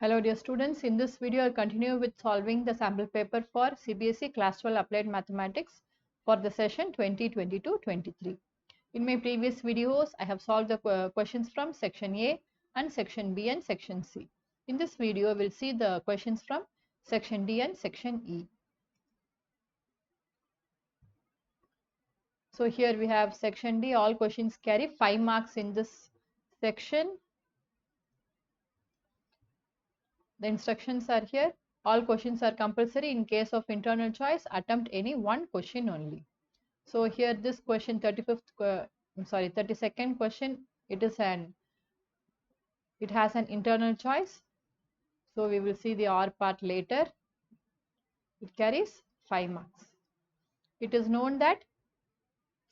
Hello dear students, in this video I'll continue with solving the sample paper for CBSE Class 12 Applied Mathematics for the session 2022-23. In my previous videos I have solved the questions from section A and section B and section C. In this video we'll see the questions from section D and section E. So here we have section D, all questions carry 5 marks in this section. The instructions are here. All questions are compulsory. In case of internal choice, attempt any one question only. So here this question 32nd question, it has an internal choice. So we will see the OR part later. It carries 5 marks. It is known that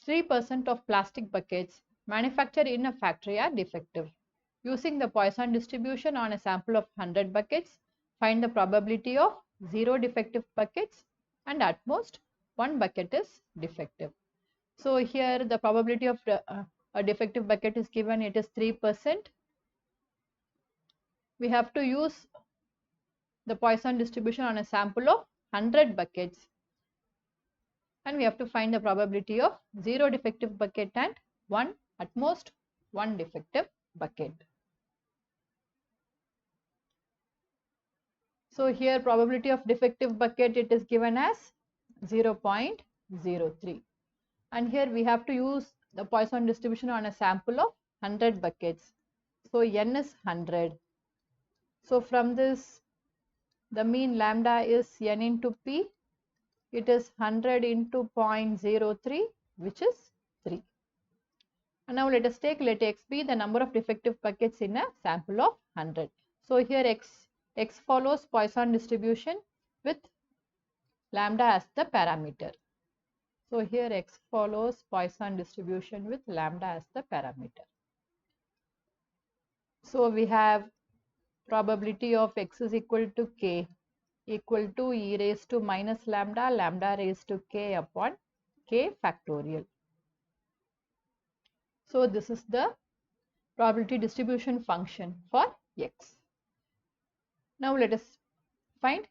3% of plastic buckets manufactured in a factory are defective. Using the Poisson distribution on a sample of 100 buckets, find the probability of 0 defective buckets and at most 1 bucket is defective. So here the probability of a defective bucket is given, it is 3%. We have to use the Poisson distribution on a sample of 100 buckets. And we have to find the probability of 0 defective bucket and at most 1 defective bucket. So here probability of defective bucket, it is given as 0.03. And here we have to use the Poisson distribution on a sample of 100 buckets. So n is 100. So from this, the mean lambda is n into p. It is 100 into 0.03, which is 3. And now let us take, let x be the number of defective buckets in a sample of 100. So here x follows Poisson distribution with lambda as the parameter. So here x follows Poisson distribution with lambda as the parameter. So we have probability of x is equal to k equal to e raised to minus lambda, lambda raised to k upon k factorial. So this is the probability distribution function for x. Now let us find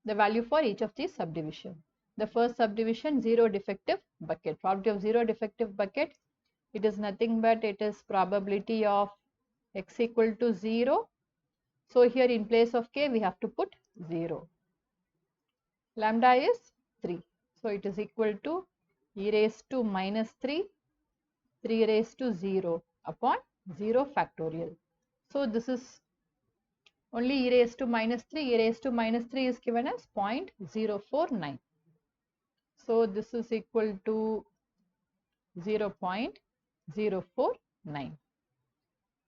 the value for each of these subdivision. The first subdivision, 0 defective bucket. Probability of 0 defective bucket, it is nothing but it is probability of x equal to 0. So here in place of k we have to put 0. Lambda is 3. So it is equal to e raised to minus 3, 3 raised to 0 upon 0 factorial. So this is only e raised to minus 3. E raised to minus 3 is given as 0.049. So this is equal to 0.049.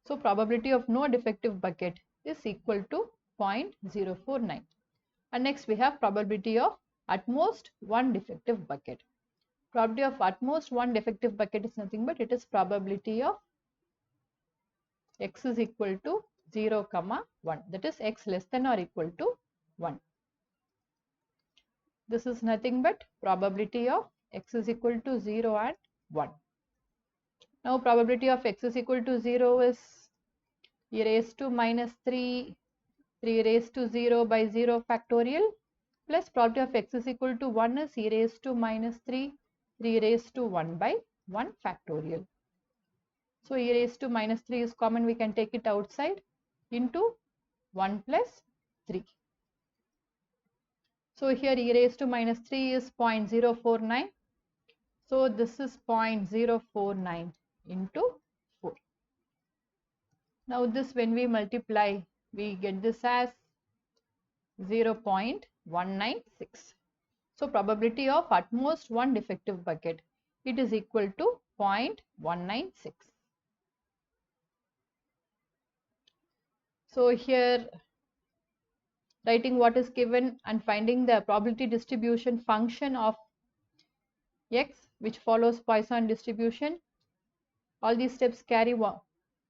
So probability of no defective bucket is equal to 0.049. And next we have probability of at most 1 defective bucket. Probability of at most 1 defective bucket is nothing but it is probability of x is equal to 0, 1. That is x less than or equal to 1. This is nothing but probability of x is equal to 0 and 1. Now probability of x is equal to 0 is e raised to minus 3, 3 raised to 0 by 0 factorial plus probability of x is equal to 1 is e raised to minus 3, 3 raised to 1 by 1 factorial. So e raised to minus 3 is common, we can take it outside into 1 plus 3. So here e raised to minus 3 is 0.049. So this is 0.049 into 4. Now this when we multiply, we get this as 0.196. So probability of at most 1 defective bucket, it is equal to 0.196. So here writing what is given and finding the probability distribution function of x which follows Poisson distribution. All these steps carry 1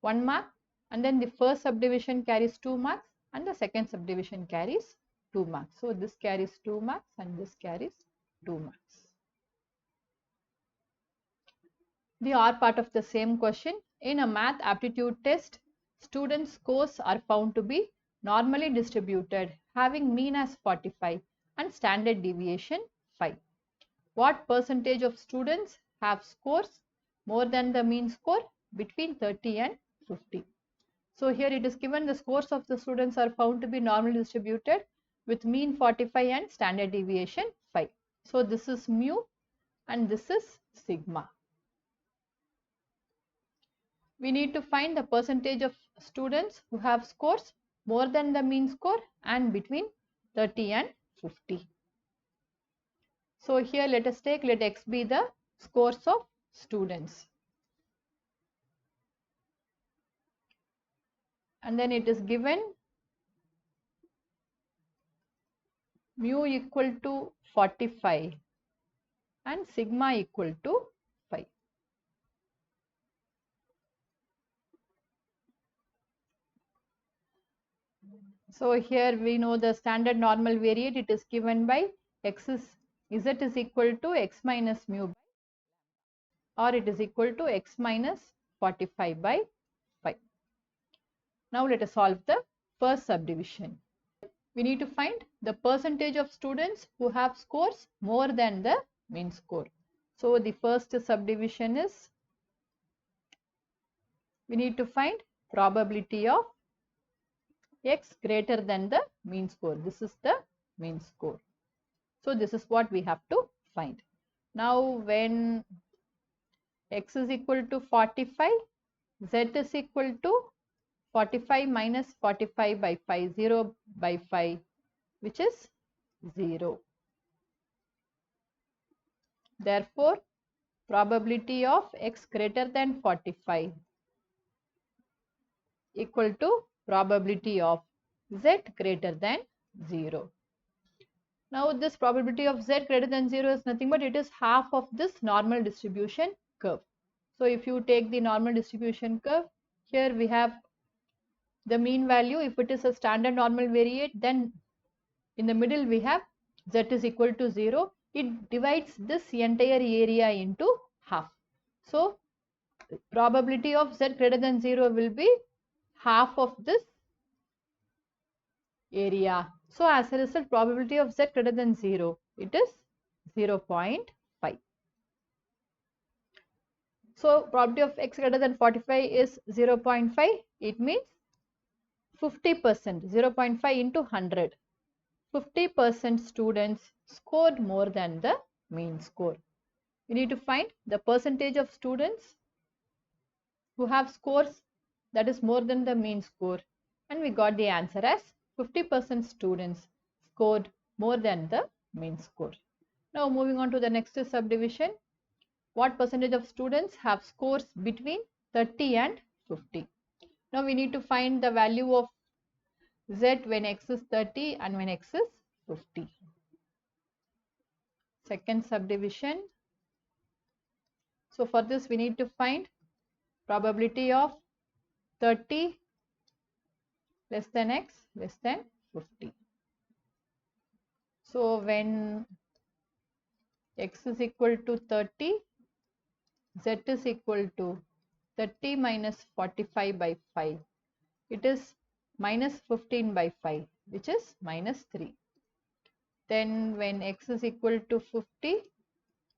mark, and then the first subdivision carries 2 marks and the second subdivision carries 2 marks. So this carries 2 marks and this carries 2 marks. The OR part of the same question. In a math aptitude test, students' scores are found to be normally distributed, having mean as 45 and standard deviation 5. What percentage of students have scores more than the mean score? Between 30 and 50. So here it is given the scores of the students are found to be normally distributed with mean 45 and standard deviation 5. So this is mu and this is sigma. We need to find the percentage of students who have scores more than the mean score and between 30 and 50. So here let us take, let x be the scores of students. And then it is given mu equal to 45 and sigma equal to 5. So here we know the standard normal variate, it is given by z is equal to x minus mu or it is equal to x minus 45 by 5. Now let us solve the first subdivision. We need to find the percentage of students who have scores more than the mean score. So the first subdivision is, we need to find probability of x greater than the mean score. This is the mean score. So this is what we have to find. Now when x is equal to 45, z is equal to 45 minus 45 by 5, 0 by 5, which is 0. Therefore, probability of x greater than 45 equal to probability of z greater than 0. Now this probability of z greater than 0 is nothing but it is half of this normal distribution curve. So if you take the normal distribution curve, here we have the mean value. If it is a standard normal variate, then in the middle we have z is equal to 0. It divides this entire area into half. So probability of z greater than 0 will be half of this area. So as a result, probability of z greater than 0, it is 0.5. So probability of x greater than 45 is 0.5. It means 50%, 0.5 into 100. 50% students scored more than the mean score. We need to find the percentage of students who have scores that is more than the mean score, and we got the answer as 50% students scored more than the mean score. Now moving on to the next subdivision. What percentage of students have scores between 30 and 50? Now we need to find the value of z when x is 30 and when x is 50. Second subdivision. So for this we need to find probability of 30 less than x less than 50. So when x is equal to 30, z is equal to 30 minus 45 by 5. It is minus 15 by 5, which is minus 3. Then when x is equal to 50,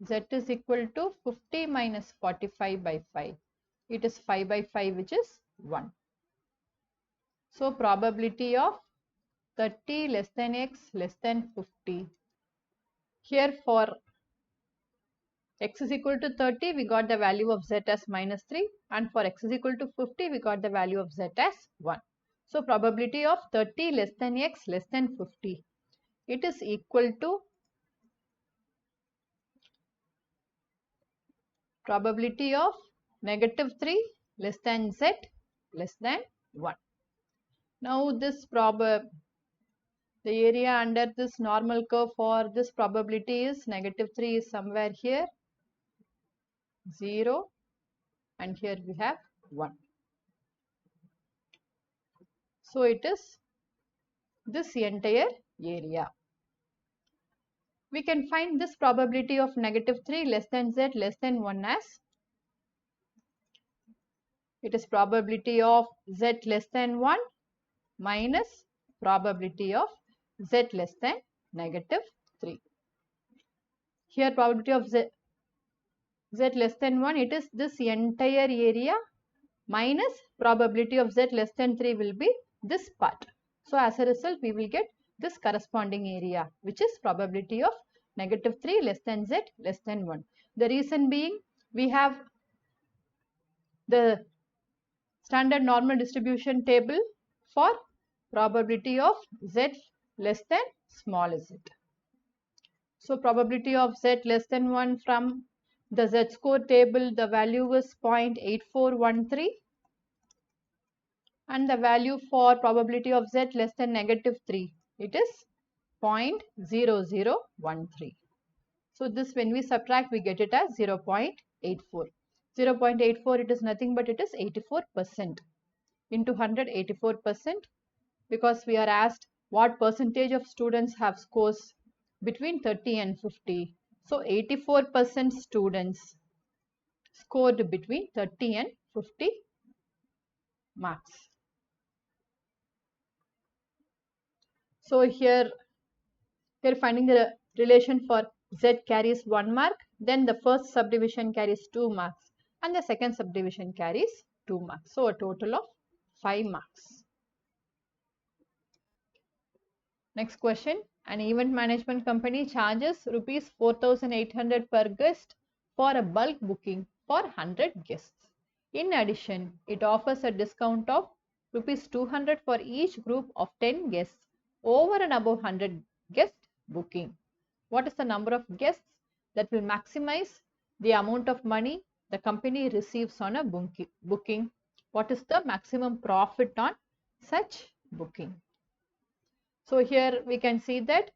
z is equal to 50 minus 45 by 5. It is 5 by 5, which is 1. So probability of 30 less than x less than 50. Here for x is equal to 30, we got the value of z as minus 3, and for x is equal to 50, we got the value of z as 1. So probability of 30 less than x less than 50. It is equal to probability of negative 3 less than z less than 1. Now this the area under this normal curve for this probability is negative 3 is somewhere here, 0, and here we have 1. So it is this entire area. We can find this probability of negative 3 less than z less than 1 as, it is probability of z less than 1 minus probability of z less than negative 3. Here probability of z less than 1, it is this entire area minus probability of z less than 3 will be this part. So as a result, we will get this corresponding area, which is probability of negative 3 less than z less than 1. The reason being, we have the standard normal distribution table for probability of z less than small z. So probability of z less than 1 from the z-score table, the value is 0.8413. And the value for probability of z less than negative 3, it is 0.0013. So this, when we subtract, we get it as 0.84. 0.84, it is nothing but it is 84%. Into 100, 84%, because we are asked what percentage of students have scores between 30 and 50. So 84% students scored between 30 and 50 marks. So here finding the relation for z carries 1 mark, then the first subdivision carries 2 marks and the second subdivision carries 2 marks. So a total of 5 marks. Next question. An event management company charges rupees 4,800 per guest for a bulk booking for 100 guests. In addition, it offers a discount of rupees 200 for each group of 10 guests over and above 100 guest booking. What is the number of guests that will maximize the amount of money the company receives on a booking? What is the maximum profit on such booking? So here we can see that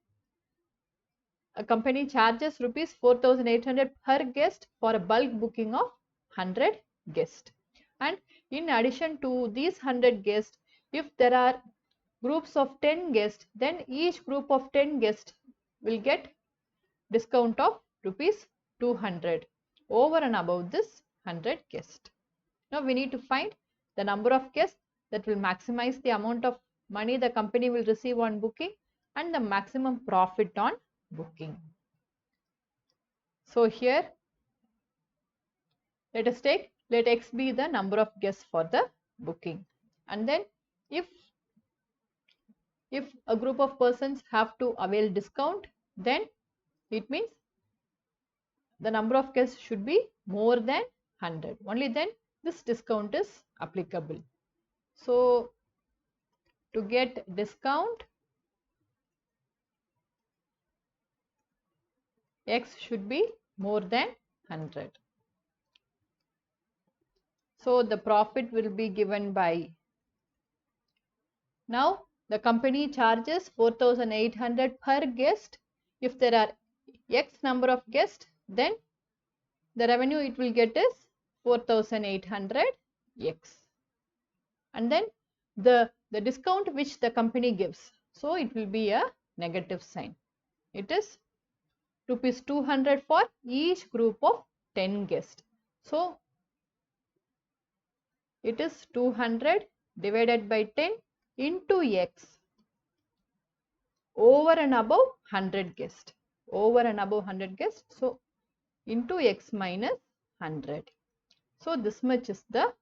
a company charges rupees 4,800 per guest for a bulk booking of 100 guests. And in addition to these 100 guests, if there are groups of 10 guests, then each group of 10 guests will get discount of rupees 200 over and above this 100 guests. Now we need to find the number of guests that will maximize the amount of money the company will receive on booking and the maximum profit on booking. So here let x be the number of guests for the booking, and then if a group of persons have to avail discount, then it means the number of guests should be more than 100. Only then this discount is applicable. So to get discount, x should be more than 100. So the profit will be given by, now the company charges 4,800 per guest. If there are x number of guests, then the revenue it will get is 4,800 x. And then the discount which the company gives, so it will be a negative sign. It is rupees 200 for each group of 10 guests. So it is 200 divided by 10 into x over and above 100 guests. Over and above 100 guests. So into x minus 100. So this much is the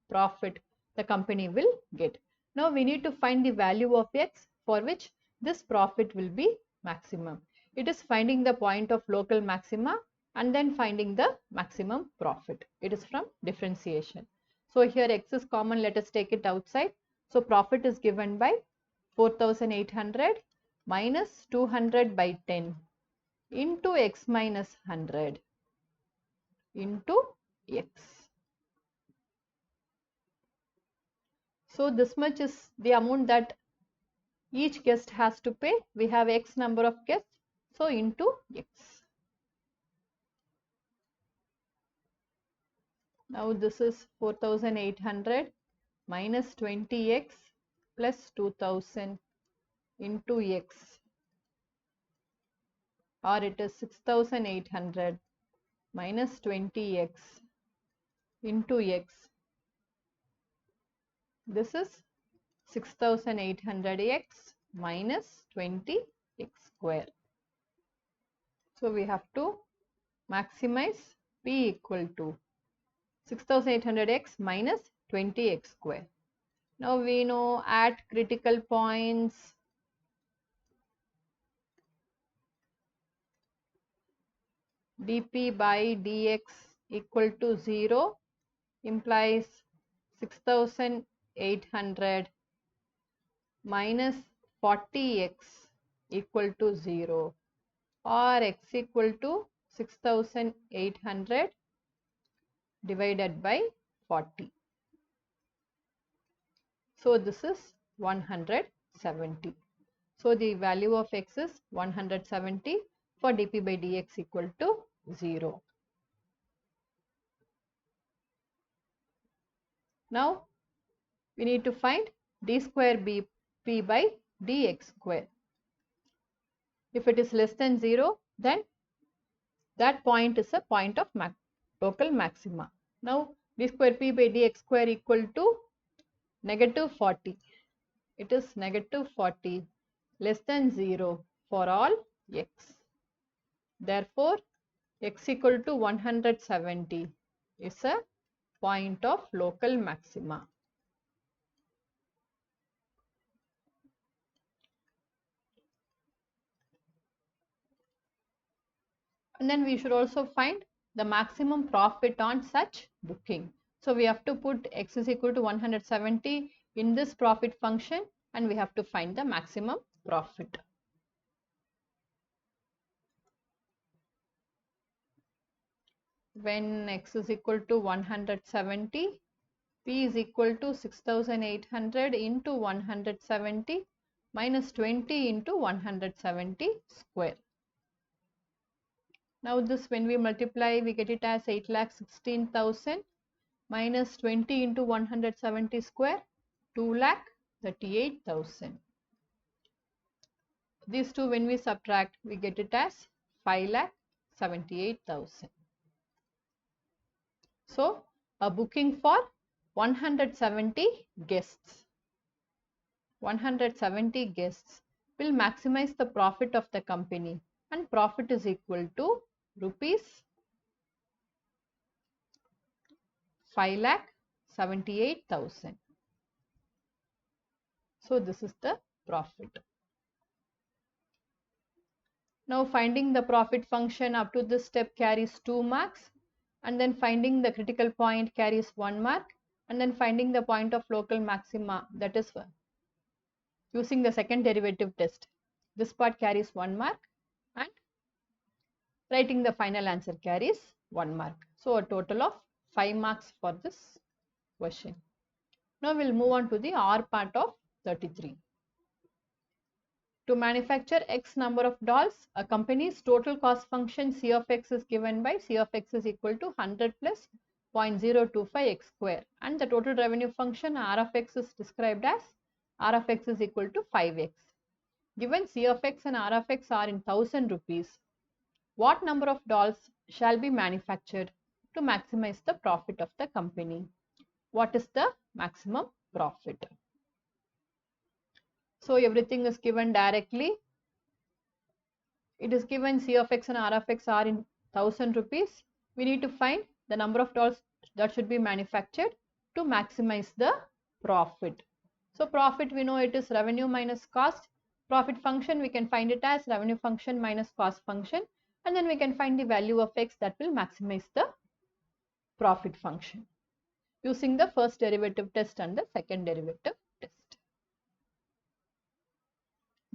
profit the company will get. Now we need to find the value of x for which this profit will be maximum. It is finding the point of local maxima and then finding the maximum profit. It is from differentiation. So here x is common, let us take it outside. So profit is given by 4,800 minus 200 by 10 into x minus 100 into x. So this much is the amount that each guest has to pay. We have x number of guests, so into x. Now this is 4,800 minus 20x plus 2,000 into x, or it is 6,800 minus 20x into x. This is 6800x minus 20x square. So we have to maximize P equal to 6800x minus 20x square. Now we know at critical points dp by dx equal to 0 implies 6800 minus 40x equal to 0 or x equal to 6800 divided by 40. So this is 170. So the value of x is 170 for dp by dx equal to 0. Now we need to find d square bp by dx square. If it is less than 0, then that point is a point of local maxima. Now d square p by dx square equal to negative 40. It is negative 40 less than 0 for all x. Therefore, x equal to 170 is a point of local maxima. And then we should also find the maximum profit on such booking. So we have to put x is equal to 170 in this profit function and we have to find the maximum profit. When x is equal to 170, p is equal to 6800 into 170 minus 20 into 170 square. Now this when we multiply, we get it as 8,16,000 minus 20 into 170 square, 2,38,000. These two when we subtract, we get it as 5,78,000. So a booking for 170 guests. 170 guests will maximize the profit of the company and profit is equal to rupees 5,78,000. So this is the profit. Now finding the profit function up to this step carries 2 marks and then finding the critical point carries 1 mark and then finding the point of local maxima, that is using the second derivative test. This part carries 1 mark and writing the final answer carries 1 mark. So a total of 5 marks for this question. Now we'll move on to the R part of 33. To manufacture X number of dolls, a company's total cost function C of X is given by C of X is equal to 100 plus 0.025x square and the total revenue function R of X is described as R of X is equal to 5x. Given C of X and R of X are in 1000 rupees, what number of dolls shall be manufactured to maximize the profit of the company? What is the maximum profit? So everything is given directly. It is given C of X and R of X are in 1000 rupees. We need to find the number of dolls that should be manufactured to maximize the profit. So profit, we know it is revenue minus cost. Profit function, we can find it as revenue function minus cost function. And then we can find the value of X that will maximize the profit function using the first derivative test and the second derivative test.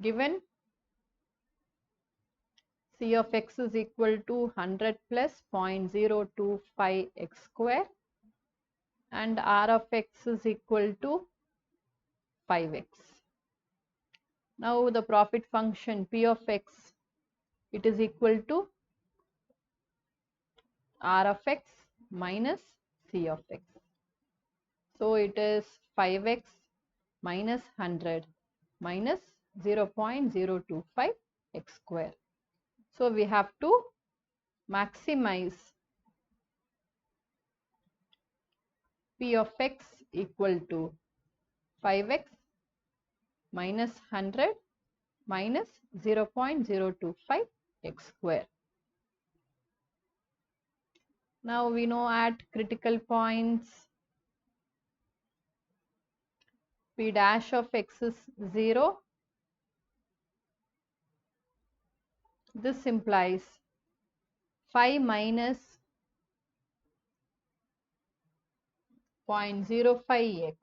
Given C of X is equal to 100 plus 0.025x square and R of X is equal to 5x. Now the profit function P of X, it is equal to R of X minus C of X. So it is 5x minus 100 minus 0.025x square. So we have to maximize P of X equal to 5x minus 100 minus 0.025 x square. Now we know at critical points p dash of x is 0. This implies 5 minus 0.05x.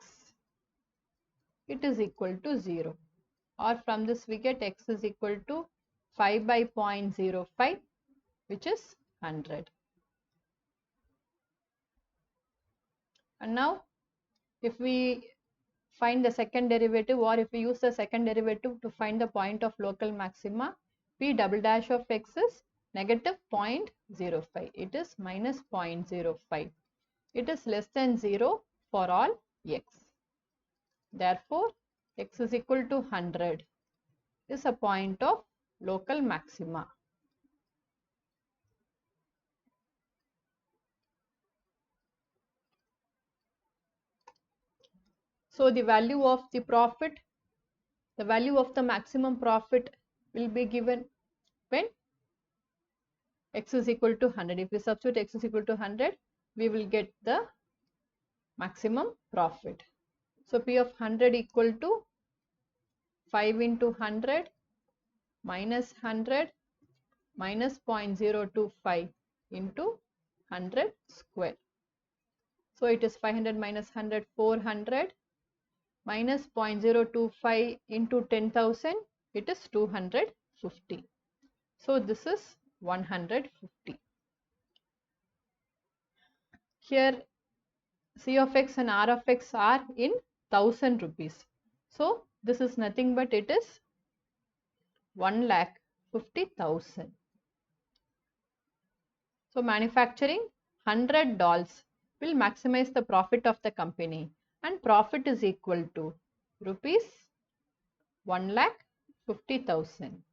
It is equal to 0. Or from this we get x is equal to 5 by 0.05, which is 100. And now if we find the second derivative, or if we use the second derivative to find the point of local maxima, p double dash of x is negative 0.05. It is minus 0.05. It is less than 0 for all x. Therefore, x is equal to 100 is a point of local maxima. So the value of the profit, the value of the maximum profit will be given when x is equal to 100. If we substitute x is equal to 100, we will get the maximum profit. So P of 100 equal to 5 into 100 minus 100 minus 0.025 into 100 square. So it is 500 minus 100, 400 minus 0.025 into 10,000, it is 250. So this is 150. Here C of x and R of x are in 1000 rupees. So this is nothing but it is 1,50,000. So manufacturing 100 dolls will maximize the profit of the company, and profit is equal to rupees 1,50,000.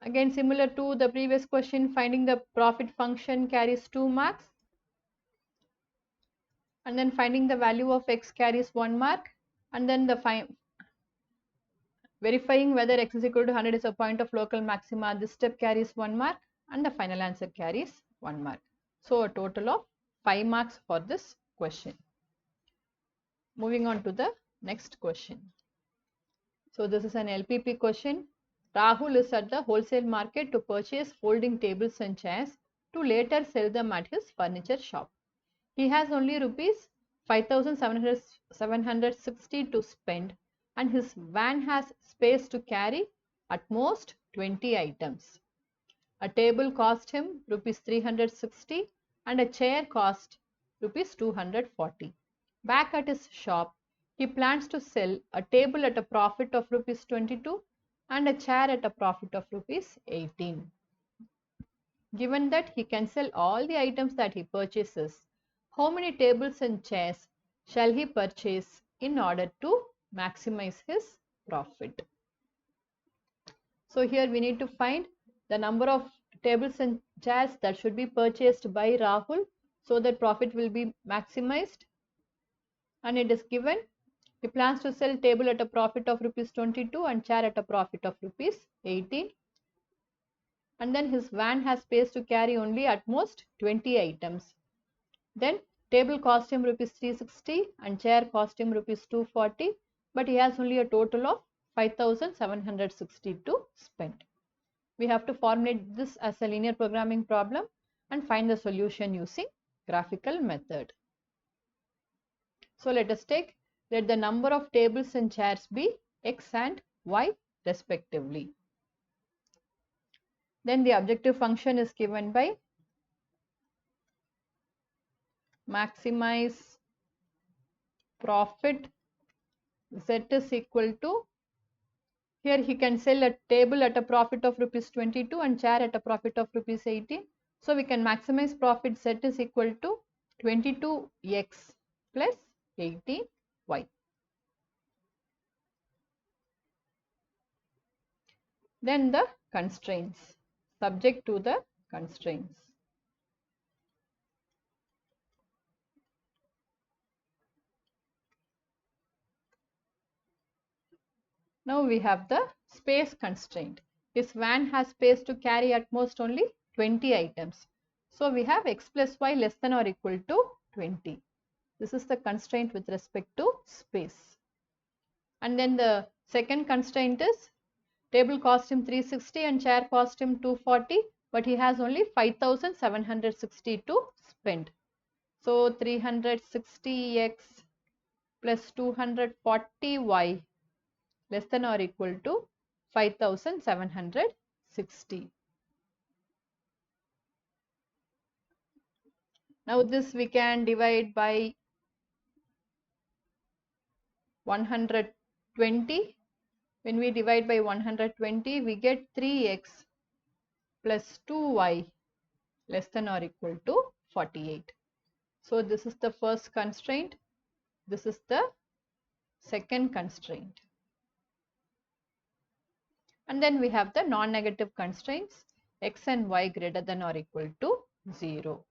Again, similar to the previous question, finding the profit function carries 2 marks, and then finding the value of x carries 1 mark, and then the verifying whether x is equal to 100 is a point of local maxima. This step carries 1 mark, and the final answer carries 1 mark. So a total of 5 marks for this question. Moving on to the next question. So this is an LPP question. Rahul is at the wholesale market to purchase folding tables and chairs to later sell them at his furniture shop. He has only rupees 5,760 to spend, and his van has space to carry at most 20 items. A table cost him rupees 360 and a chair cost rupees 240. Back at his shop, he plans to sell a table at a profit of rupees 22 and a chair at a profit of rupees 18. Given that he can sell all the items that he purchases, how many tables and chairs shall he purchase in order to maximize his profit? So here we need to find the number of tables and chairs that should be purchased by Rahul so that profit will be maximized. And it is given he plans to sell table at a profit of rupees 22 and chair at a profit of rupees 18. And then his van has space to carry only at most 20 items. Then table cost him rupees 360 and chair cost him rupees 240, but he has only a total of 5,760 to spend. We have to formulate this as a linear programming problem and find the solution using graphical method. So let us take, let the number of tables and chairs be x and y respectively. Then the objective function is given by maximize profit z is equal to, here he can sell a table at a profit of rupees 22 and chair at a profit of rupees 18. So we can maximize profit z is equal to 22x plus 18y. Then the constraints, subject to the constraints. Now we have the space constraint. This van has space to carry at most only 20 items. So we have x plus y less than or equal to 20. This is the constraint with respect to space. And then the second constraint is table cost him 360 and chair cost him 240, but he has only 5760 to spend. So 360x plus 240y less than or equal to 5760. Now this we can divide by 120. When we divide by 120, we get 3x plus 2y less than or equal to 48. So this is the first constraint. This is the second constraint. And then we have the non-negative constraints, x and y greater than or equal to 0.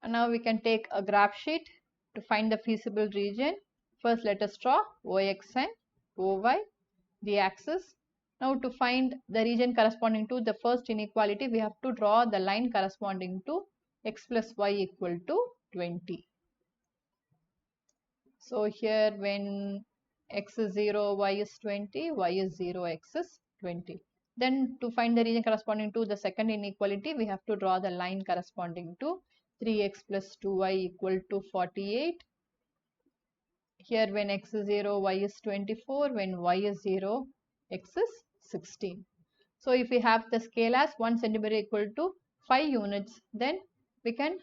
And now we can take a graph sheet to find the feasible region. First let us draw OX and OY, the axis. Now to find the region corresponding to the first inequality, we have to draw the line corresponding to x plus y equal to 20. So here when x is 0, y is 20, y is 0, x is 20. Then to find the region corresponding to the second inequality, we have to draw the line corresponding to 3x plus 2y equal to 48. Here when x is 0, y is 24. When y is 0, x is 16. So if we have the scale as 1 centimeter equal to 5 units, then we can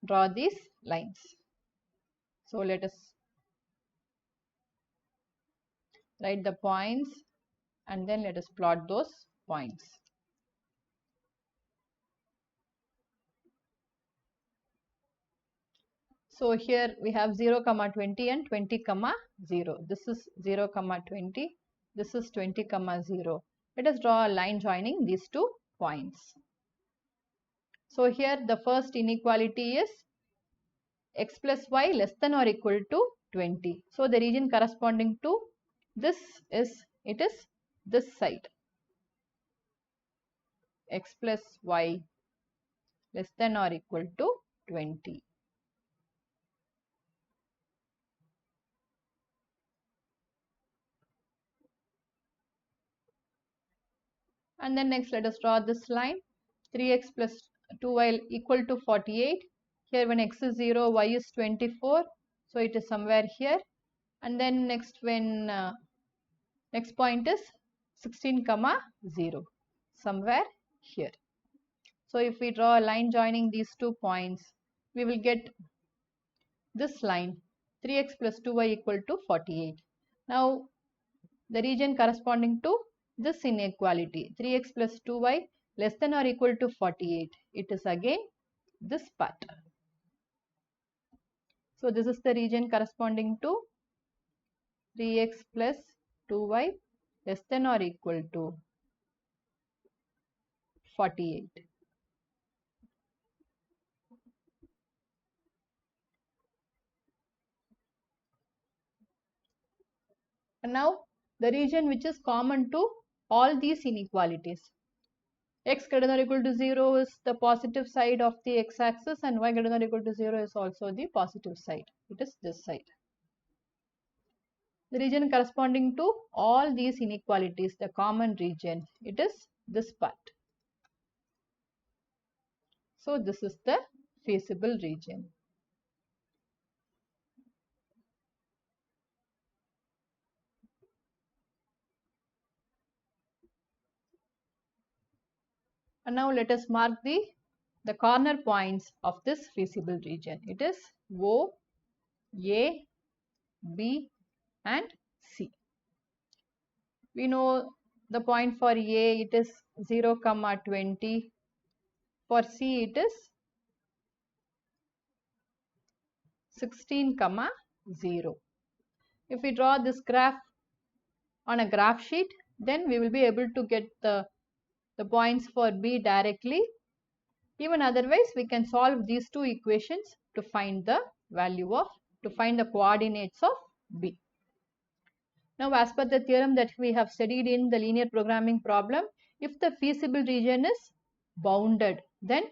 draw these lines. So let us write the points and then let us plot those points. So here we have 0, 20 and 20, 0. This is 0, 20. This is 20, 0. Let us draw a line joining these two points. So here the first inequality is x plus y less than or equal to 20. So the region corresponding to this is this side. X plus y less than or equal to 20. And then next let us draw this line, 3x plus 2y equal to 48. Here when x is 0, y is 24. So it is somewhere here. And then next when next point is 16, 0, somewhere here. So if we draw a line joining these 2 points, we will get this line, 3x plus 2y equal to 48. Now the region corresponding to this inequality, 3x plus 2y less than or equal to 48, it is again this part. So this is the region corresponding to 3x plus 2y less than or equal to 48. And now the region which is common to all these inequalities. X greater than or equal to 0 is the positive side of the x-axis and y greater than or equal to 0 is also the positive side. It is this side. The region corresponding to all these inequalities, the common region, it is this part. So this is the feasible region. And now let us mark the corner points of this feasible region. It is O, A, B and C. We know the point for A, it is 0, 20. For C, it is 16, 0. If we draw this graph on a graph sheet, then we will be able to get the points for B directly. Even otherwise, we can solve these two equations to find the value of, to find the coordinates of B. Now, as per the theorem that we have studied in the linear programming problem, if the feasible region is bounded, then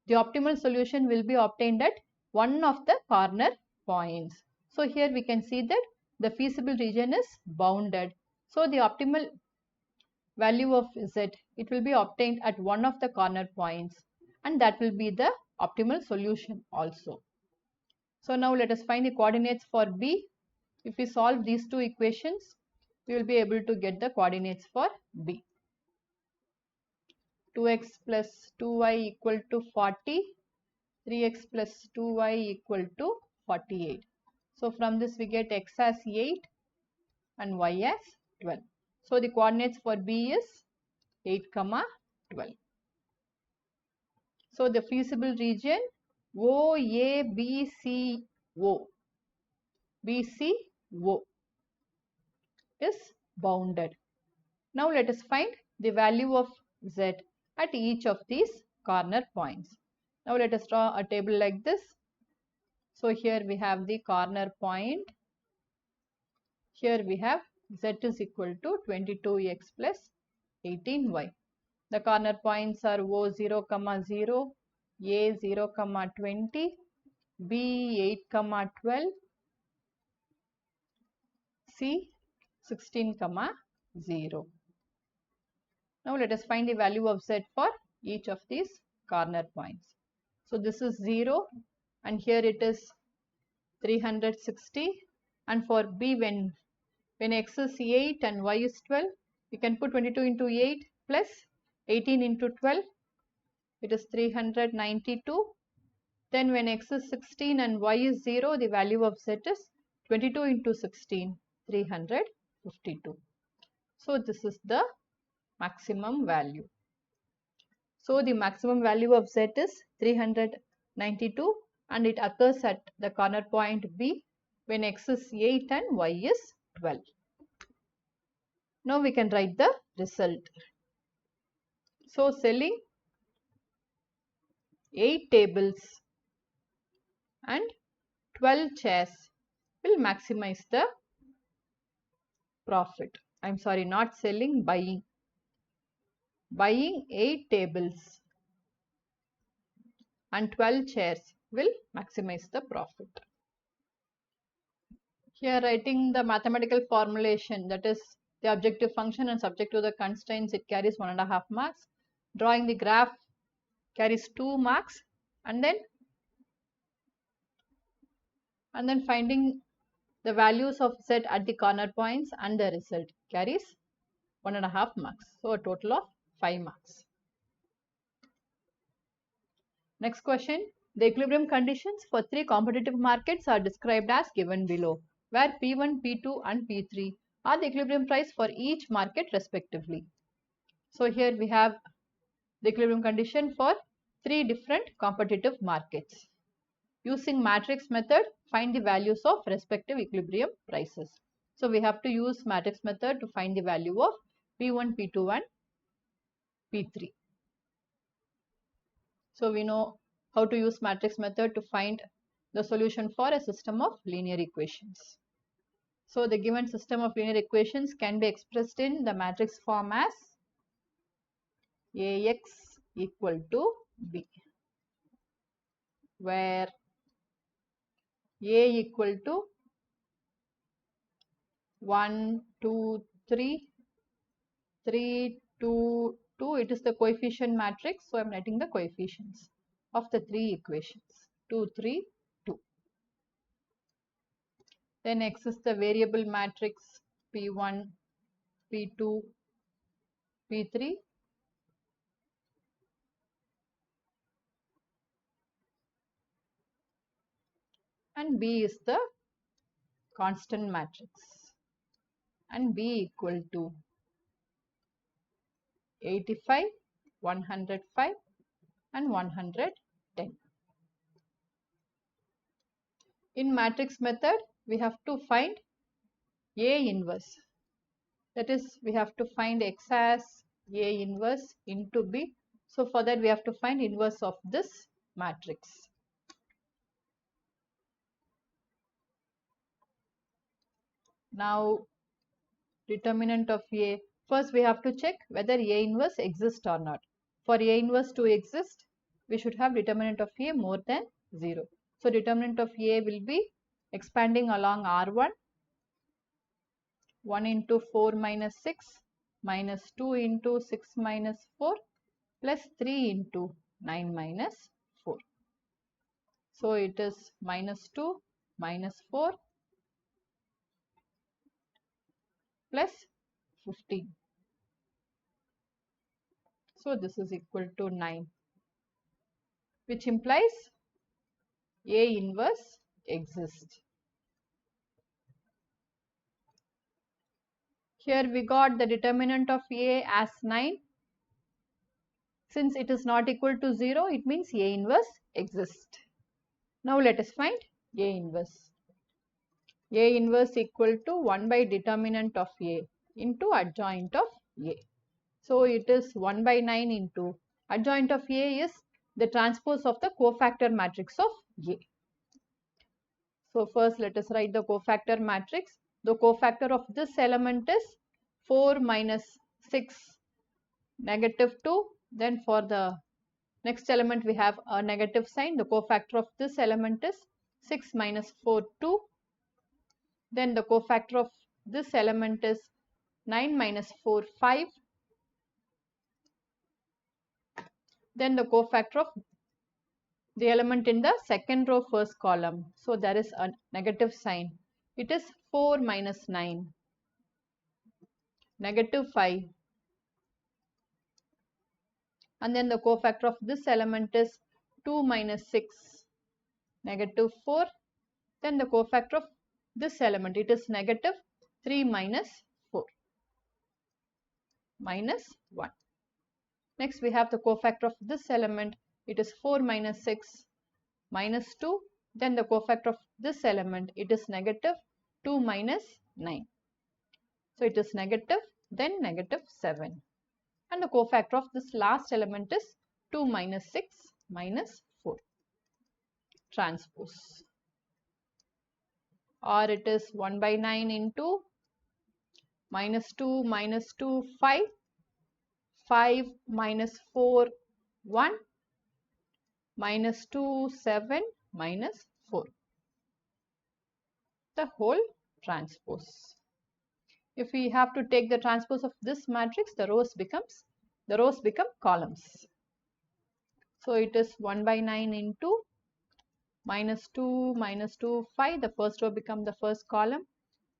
the optimal solution will be obtained at one of the corner points. So here we can see that the feasible region is bounded. So the optimal value of z, it will be obtained at one of the corner points, and that will be the optimal solution also. So now let us find the coordinates for B. If we solve these two equations, we will be able to get the coordinates for B. 2x plus 2y equal to 40, 3x plus 2y equal to 48. So from this we get x as 8 and y as 12. So the coordinates for B is 8, 12. So the feasible region OABCO is bounded. Now let us find the value of z at each of these corner points. Now let us draw a table like this. So here we have the corner point. Here we have z is equal to 22x plus 18y. The corner points are O 0, 0, A 0, 20, B 8, 12, C 16, 0. Now let us find the value of z for each of these corner points. So this is 0 and here it is 360, and for B when x is 8 and y is 12, we can put 22 into 8 plus 18 into 12, it is 392. Then when x is 16 and y is 0, the value of z is 22 into 16, 352. So this is the maximum value. So the maximum value of z is 392 and it occurs at the corner point B when x is 8 and y is 12. Now we can write the result. So selling 8 tables and 12 chairs will maximize the profit. I'm sorry, not selling, buying. Buying 8 tables and 12 chairs will maximize the profit. Here writing the mathematical formulation, that is the objective function and subject to the constraints, it carries 1.5 marks. Drawing the graph carries 2 marks, and then finding the values of z at the corner points and the result carries 1.5 marks. So a total of 5 marks. Next question. The equilibrium conditions for 3 competitive markets are described as given below, where P1, P2 and P3 are the equilibrium price for each market respectively. So here we have the equilibrium condition for 3 different competitive markets. Using matrix method, find the values of respective equilibrium prices. So we have to use matrix method to find the value of P1, P2 and P3. So we know how to use matrix method to find the solution for a system of linear equations. So the given system of linear equations can be expressed in the matrix form as Ax equal to B, where A equal to 1, 2, 3, 3, 2, 2. It is the coefficient matrix, so I am writing the coefficients of the 3 equations, 2, 3, 2. Then X is the variable matrix P1, P2, P3. And B is the constant matrix, and B equal to 85, 105 and 110. In matrix method, we have to find A inverse. That is, we have to find X as A inverse into B. So for that we have to find inverse of this matrix. Now determinant of A. First we have to check whether A inverse exists or not. For A inverse to exist, we should have determinant of A more than 0. So determinant of A will be expanding along R1, 1 into 4 minus 6 minus 2 into 6 minus 4 plus 3 into 9 minus 4. So it is minus 2 minus 4 plus 15. So this is equal to 9, which implies A inverse exists. Here we got the determinant of A as 9. Since it is not equal to 0, it means A inverse exists. Now let us find A inverse. A inverse equal to 1 by determinant of A into adjoint of A. So it is 1 by 9 into adjoint of A is the transpose of the cofactor matrix of A. So first let us write the cofactor matrix. The cofactor of this element is 4 minus 6 negative 2. Then for the next element we have a negative sign. The cofactor of this element is 6 minus 4 2. Then the cofactor of this element is 9 minus 4 5. Then the cofactor of the element in the second row first column. So there is a negative sign. It is 4 minus 9, negative 5. And then the cofactor of this element is 2 minus 6, negative 4. Then the cofactor of this element, it is negative 3 minus 4, minus 1. Next we have the cofactor of this element, it is 4 minus 6, minus 2. Then the cofactor of this element, it is negative 2 minus 9. So it is negative, then negative 7. And the cofactor of this last element is 2 minus 6 minus 4. Transpose. Or it is 1 by 9 into minus 2 minus 2 5, 5 minus 4 1, minus 2 7 minus 4. The whole transpose. If we have to take the transpose of this matrix, the rows become columns. So it is 1 by 9 into minus 2 5. The first row becomes the first column.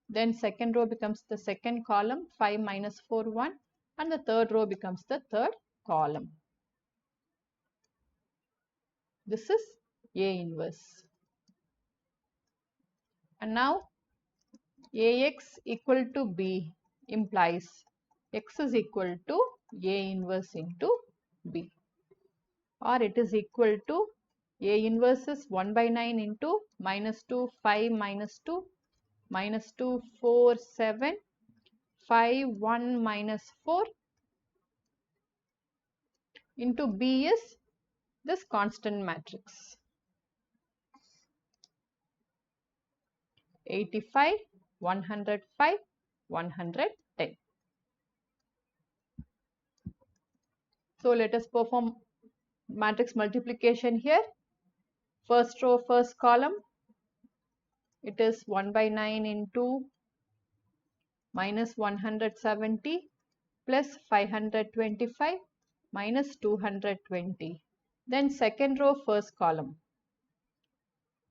Then second row becomes the second column, 5 minus 4 1. And the third row becomes the third column. This is A inverse. And now Ax equal to B implies x is equal to A inverse into B. Or it is equal to A inverse is 1 by 9 into minus 2 5 minus 2, minus 2 4 7, 5 1 minus 4 into B is this constant matrix. 85, 105, 110. So let us perform matrix multiplication here. First row, first column, it is 1 by 9 into minus 170 plus 525 minus 220. Then second row, first column,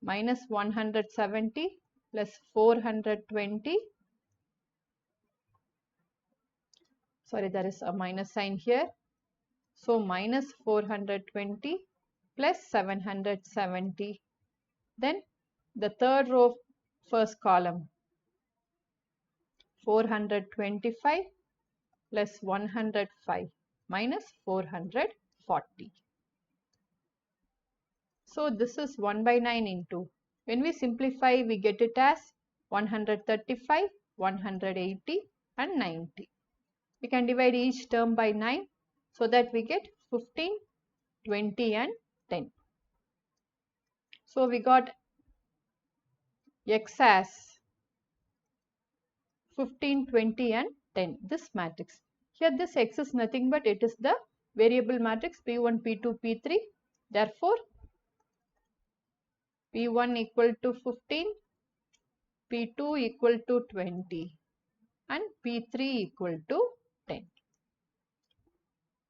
minus 170 plus 420. Sorry, there is a minus sign here. So minus 420 plus 770. Then the third row, first column, 425 plus 105 minus 440. So this is 1 by 9 into, when we simplify we get it as 135, 180 and 90. We can divide each term by 9 so that we get 15, 20 and 10. So we got x as 15, 20 and 10, this matrix. Here this X is nothing but it is the variable matrix P1, P2, P3. Therefore, P1 equal to 15, P2 equal to 20 and P3 equal to 10.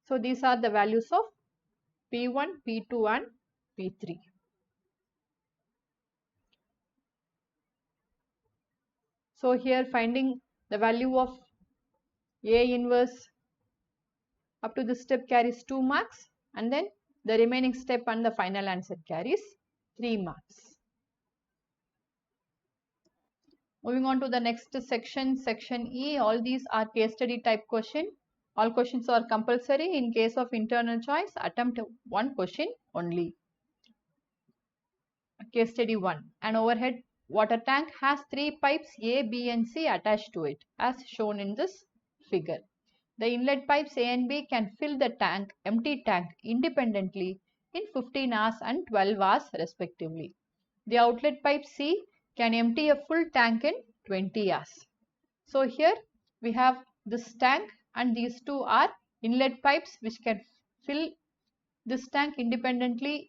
So these are the values of P1, P2 and P3. So here finding the value of A inverse up to this step carries 2 marks, and then the remaining step and the final answer carries 3 marks. Moving on to the next section, section E. All these are case study type question. All questions are compulsory. In case of internal choice, attempt one question only. Case study 1. An overhead water tank has 3 pipes A, B and C attached to it as shown in this figure. The inlet pipes A and B can fill the empty tank independently in 15 hours and 12 hours respectively. The outlet pipe C can empty a full tank in 20 hours. So here we have this tank and these two are inlet pipes which can fill this tank independently.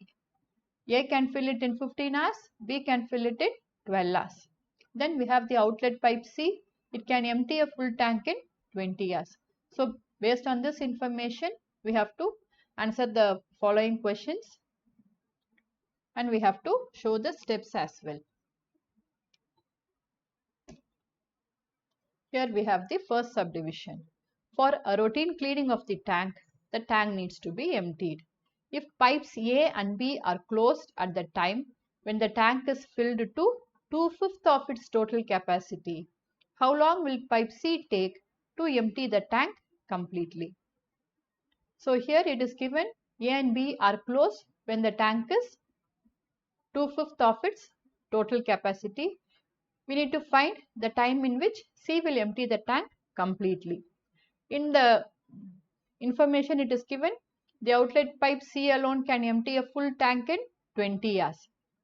A can fill it in 15 hours, B can fill it in 12 hours. Then we have the outlet pipe C. It can empty a full tank in 20 hours. So based on this information, we have to answer the following questions and we have to show the steps as well. Here we have the first subdivision. For a routine cleaning of the tank needs to be emptied. If pipes A and B are closed at the time when the tank is filled to 2/5 of its total capacity, how long will pipe C take to empty the tank completely? So here it is given A and B are closed when the tank is 2/5 of its total capacity. We need to find the time in which C will empty the tank completely. In the information it is given, the outlet pipe C alone can empty a full tank in 20 hours.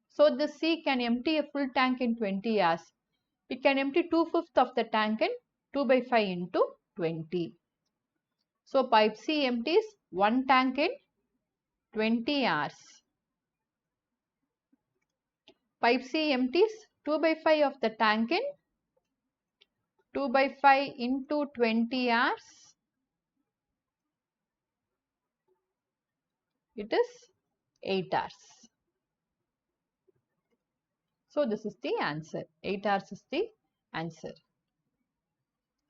So the C can empty a full tank in 20 hours. It can empty 2/5 of the tank in 2/5 into 20. So pipe C empties one tank in 20 hours. Pipe C empties 2/5 of the tank in 2/5 into 20 hours. It is 8 hours. So this is the answer. 8 hours is the answer.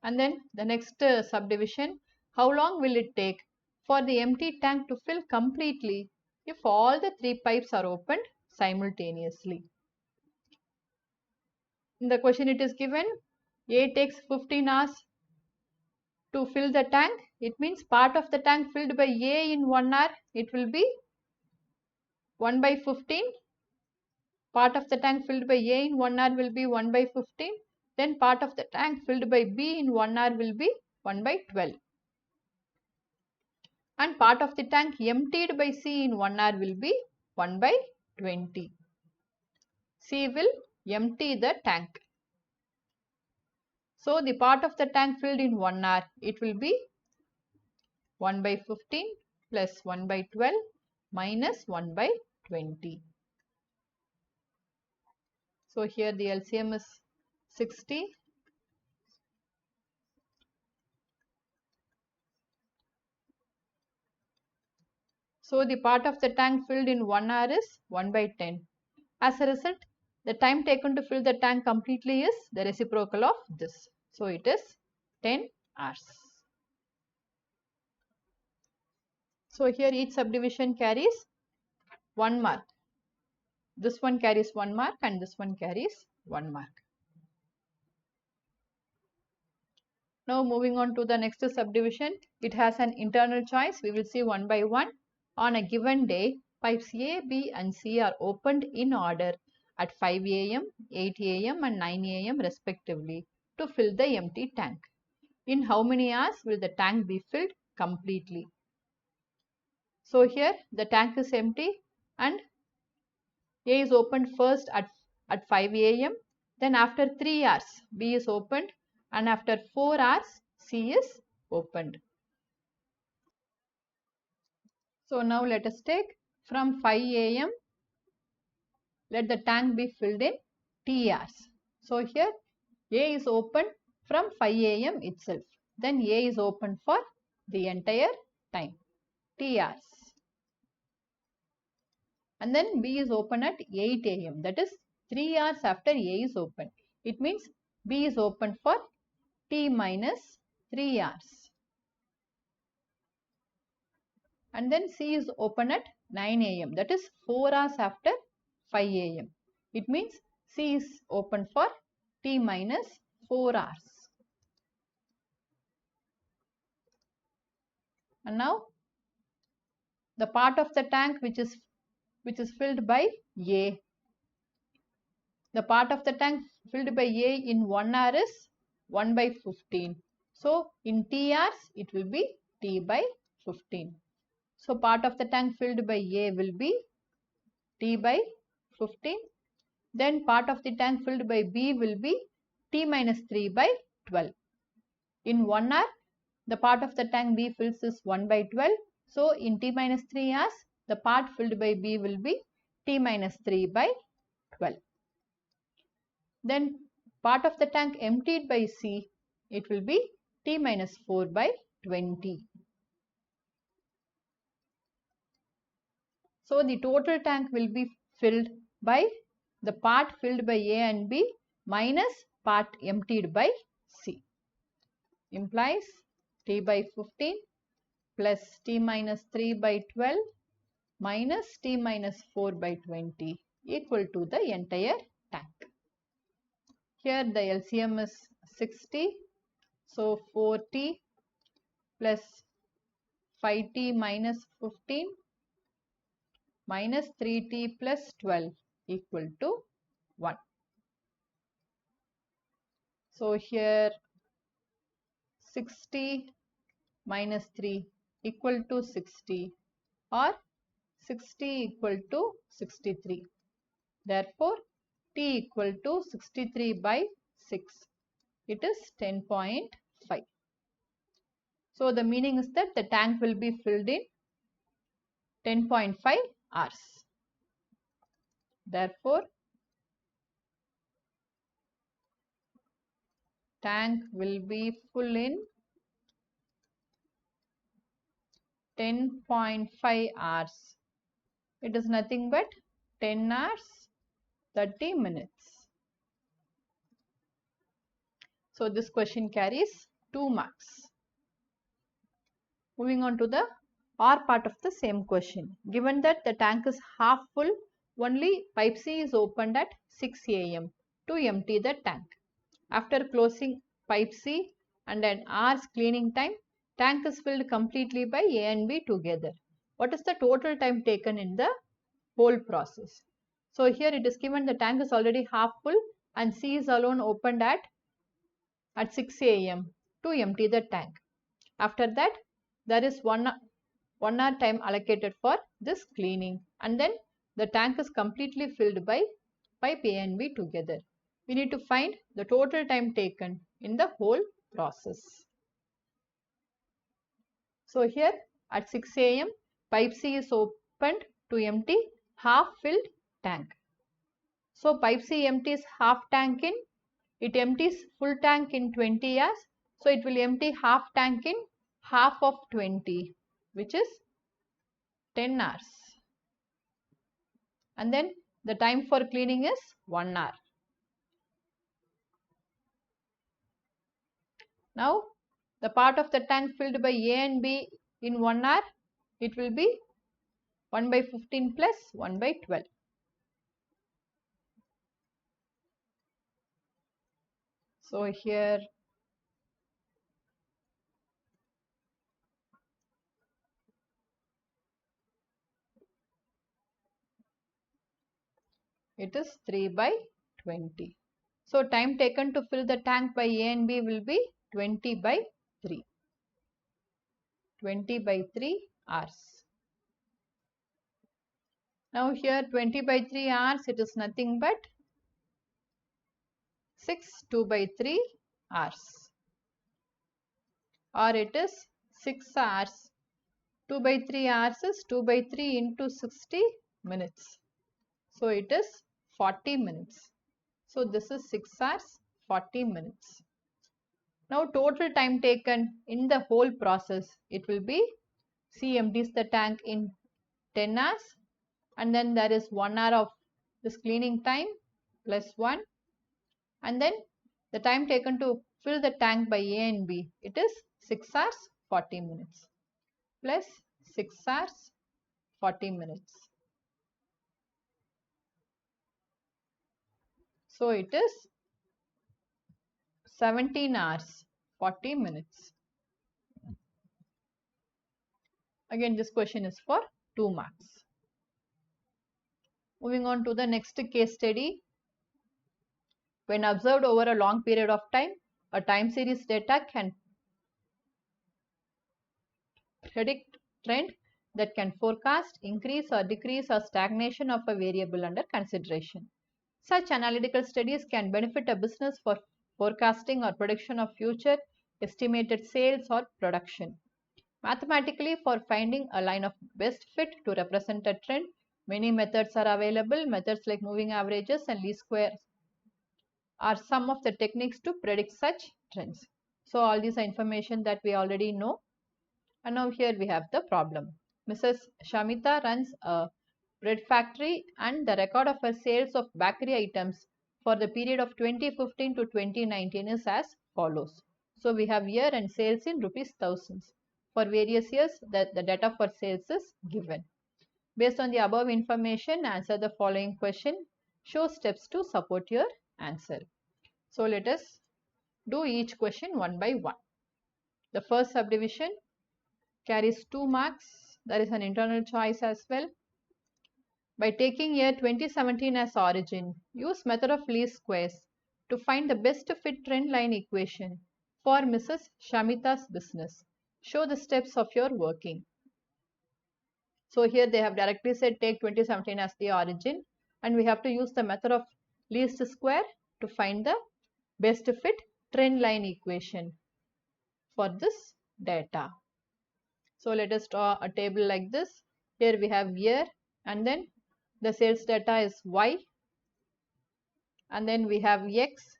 And then the next subdivision. How long will it take for the empty tank to fill completely if all the 3 pipes are opened simultaneously? In the question it is given A takes 15 hours to fill the tank. It means part of the tank filled by A in 1 hour, it will be 1/15. Part of the tank filled by A in 1 hour will be 1/15. Then part of the tank filled by B in 1 hour will be 1/12. And part of the tank emptied by C in 1 hour will be 1/20. C will empty the tank. So the part of the tank filled in 1 hour, it will be 1/15 plus 1/12 minus 1/20. So here the LCM is 60. So the part of the tank filled in 1 hour is 1/10. As a result, the time taken to fill the tank completely is the reciprocal of this. So it is 10 hours. So here each subdivision carries 1 mark. This one carries 1 mark and this one carries 1 mark. Now moving on to the next subdivision. It has an internal choice. We will see one by one. On a given day, pipes A, B and C are opened in order at 5 AM, 8 AM and 9 AM respectively to fill the empty tank. In how many hours will the tank be filled completely? So here the tank is empty and A is opened first at 5 AM. Then after 3 hours, B is opened and after 4 hours C is opened. So now let us take from 5 am, let the tank be filled in T hours. So here A is open from 5 am itself. Then A is open for the entire time, T hours. And then B is open at 8 am. That is 3 hours after A is open. It means B is open for T minus 3 hours. And then C is open at 9 am. That is 4 hours after 5 am. It means C is open for T minus 4 hours. And now the part of the tank which is filled by A. The part of the tank filled by A in 1 hour is 1 by 15. So in T hours it will be T by 15. So part of the tank filled by A will be T by 15. Then part of the tank filled by B will be T minus 3 by 12. In 1 hour, the part of the tank B fills is 1 by 12. So in T minus 3 hours, the part filled by B will be T minus 3 by 12. Then part of the tank emptied by C, it will be T minus 4 by 20. So the total tank will be filled by the part filled by A and B minus part emptied by C. Implies T by 15 plus T minus 3 by 12 minus T minus 4 by 20 equal to the entire tank. Here the LCM is 60. So 4T plus 5T minus 15 minus 3T plus 12 equal to 1. So here 60 minus 3 equal to 60 or 60 equal to 63. Therefore, T equal to 63 by 6. It is 10.5. So the meaning is that the tank will be filled in 10.5 hours. Therefore, tank will be full in 10.5 hours. It is nothing but 10 hours 30 minutes. So this question carries 2 marks. Moving on to the or part of the same question. Given that the tank is half full, only pipe C is opened at 6 am to empty the tank. After closing pipe C and an hour's cleaning time, tank is filled completely by A and B together. What is the total time taken in the whole process? So here it is given the tank is already half full and C is alone opened at 6 am to empty the tank. After that, there is 1 hour time allocated for this cleaning, and then the tank is completely filled by pipe A and B together. We need to find the total time taken in the whole process. So here at 6 am, pipe C is opened to empty half filled tank. So pipe C empties half tank in, it empties full tank in 20 hours. So it will empty half tank in half of 20, which is 10 hours. And then the time for cleaning is 1 hour. Now the part of the tank filled by A and B in 1 hour, it will be 1 by 15 plus 1 by 12. So here it is 3 by 20. So time taken to fill the tank by A and B will be 20 by 3. 20 by 3 hours. Now here 20 by 3 hours, it is nothing but 6 2 by 3 hours, or it is 6 hours. 2 by 3 hours is 2 by 3 into 60 minutes. So it is 40 minutes. So this is 6 hours 40 minutes. Now total time taken in the whole process, it will be C empties the tank in 10 hours, and then there is 1 hour of this cleaning time plus 1, and then the time taken to fill the tank by A and B, it is 6 hours 40 minutes plus 6 hours 40 minutes. So it is 17 hours 40 minutes. Again, this question is for 2 marks. Moving on to the next case study. When observed over a long period of time, a time series data can predict trend that can forecast increase or decrease or stagnation of a variable under consideration. Such analytical studies can benefit a business for forecasting or prediction of future estimated sales or production. Mathematically, for finding a line of best fit to represent a trend, many methods are available. Methods like moving averages and least squares are some of the techniques to predict such trends. So all these are information that we already know. And now here we have the problem. Mrs. Shamita runs a bread factory, and the record of her sales of bakery items for the period of 2015 to 2019 is as follows. So we have year and sales in rupees thousands. For various years, the data for sales is given. Based on the above information, answer the following question. Show steps to support your answer. So let us do each question one by one. The first subdivision carries 2 marks. There is an internal choice as well. By taking year 2017 as origin, use method of least squares to find the best fit trend line equation for Mrs. Shamita's business. Show the steps of your working. So here they have directly said take 2017 as the origin, and we have to use the method of least square to find the best fit trend line equation for this data. So let us draw a table like this. Here we have year, and then the sales data is Y, and then we have X.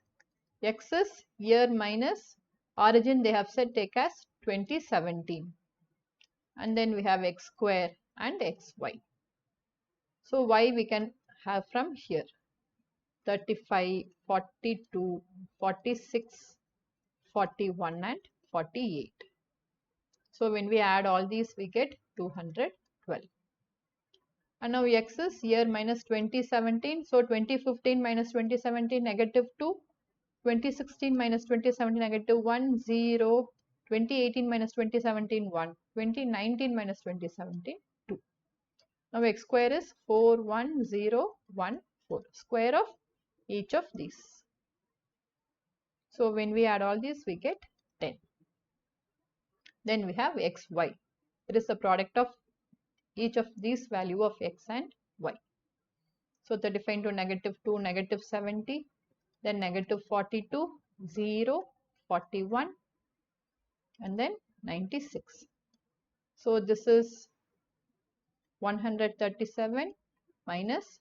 X is year minus origin, they have said take as 2017, and then we have X square and XY. So Y we can have from here 35, 42, 46, 41 and 48. So when we add all these, we get 212. And now X is year minus 2017. So 2015 minus 2017 negative 2. 2016 minus 2017 negative 1, 0. 2018 minus 2017 1. 2019 minus 2017 2. Now X square is 41014. Square of each of these. So when we add all these, we get 10. Then we have XY. It is the product of each of these value of X and Y. So 35 into negative 2, negative 70. Then negative 42, 0, 41, and then 96. So this is 137 minus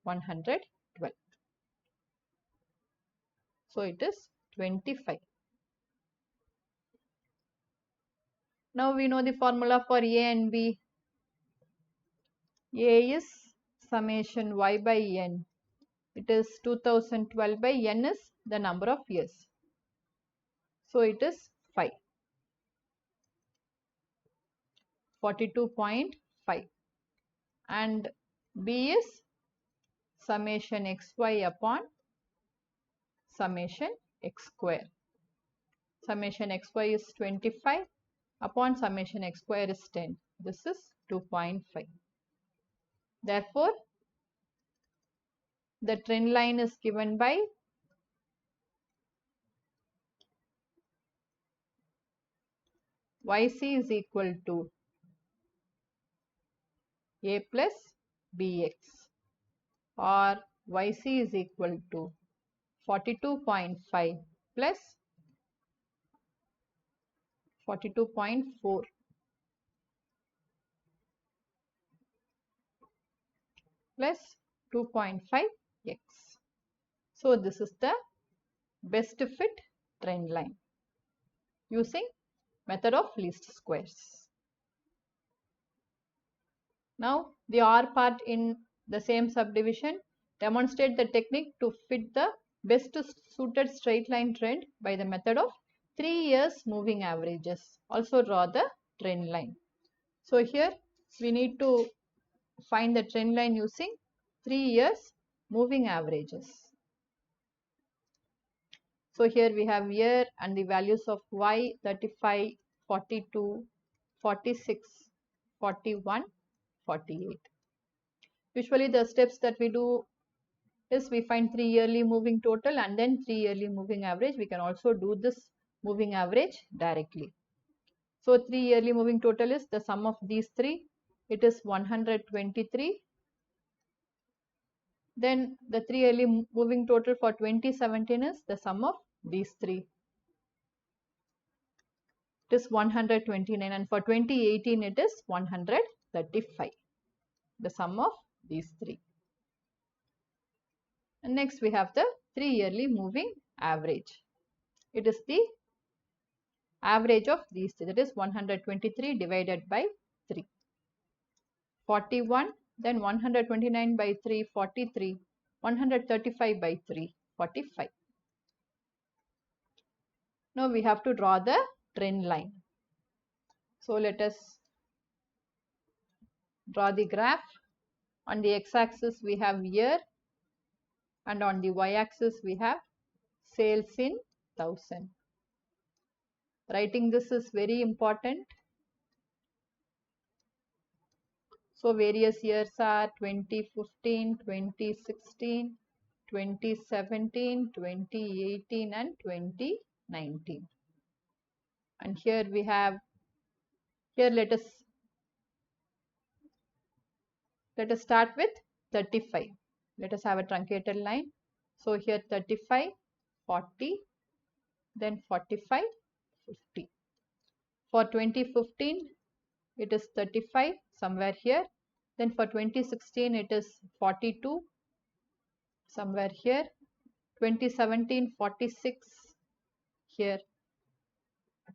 112. So it is 25. Now we know the formula for A and B. A is summation Y by N. It is 2012 by N is the number of years. So it is 5. 42.5. And B is summation XY upon summation X square. Summation XY is 25 upon summation X square is 10. This is 2.5. Therefore, the trend line is given by YC is equal to A plus BX, or YC is equal to 42.5 plus 42.4 plus 2.5x. So this is the best fit trend line using method of least squares. Now the R part in the same subdivision, demonstrate the technique to fit the best suited straight line trend by the method of 3 years moving averages. Also draw the trend line. So here we need to find the trend line using 3 years moving averages. So here we have year and the values of y 35, 42, 46, 41, 48. Usually the steps that we do is we find 3 yearly moving total and then 3 yearly moving average. We can also do this moving average directly. So 3 yearly moving total is the sum of these three. It is 123. Then the 3 yearly moving total for 2017 is the sum of these three. It is 129, and for 2018 it is 135. The sum of these three. And next we have the 3 yearly moving average. It is the average of these three, that is 123 divided by 3. 41, then 129 by 3, 43, 135 by 3, 45. Now we have to draw the trend line. So let us draw the graph. On the x-axis we have year, and on the y-axis we have sales in 1000. Writing this is very important. So various years are 2015, 2016, 2017, 2018 and 2019. And here we have, here let us start with 35. Let us have a truncated line. So here 35, 40, then 45, 50. For 2015 it is 35 somewhere here. Then for 2016 it is 42 somewhere here. 2017 46 here.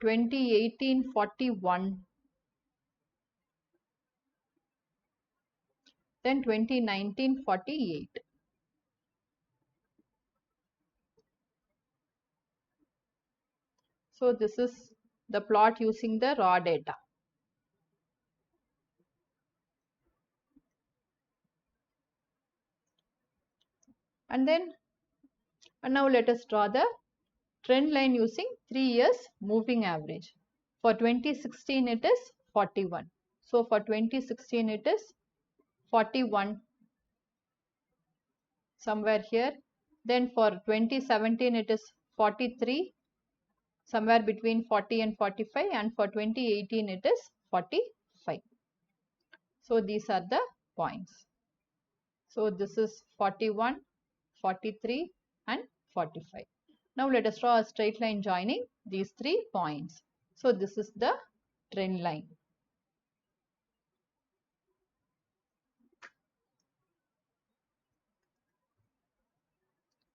2018 41. Then 2019 48. So this is the plot using the raw data. And now let us draw the trend line using 3 years moving average. For 2016 it is 41. So for 2016 it is 41 somewhere here. Then for 2017 it is 43, somewhere between 40 and 45, and for 2018 it is 45. So these are the points. So this is 41, 43 and 45. Now let us draw a straight line joining these 3 points. So this is the trend line.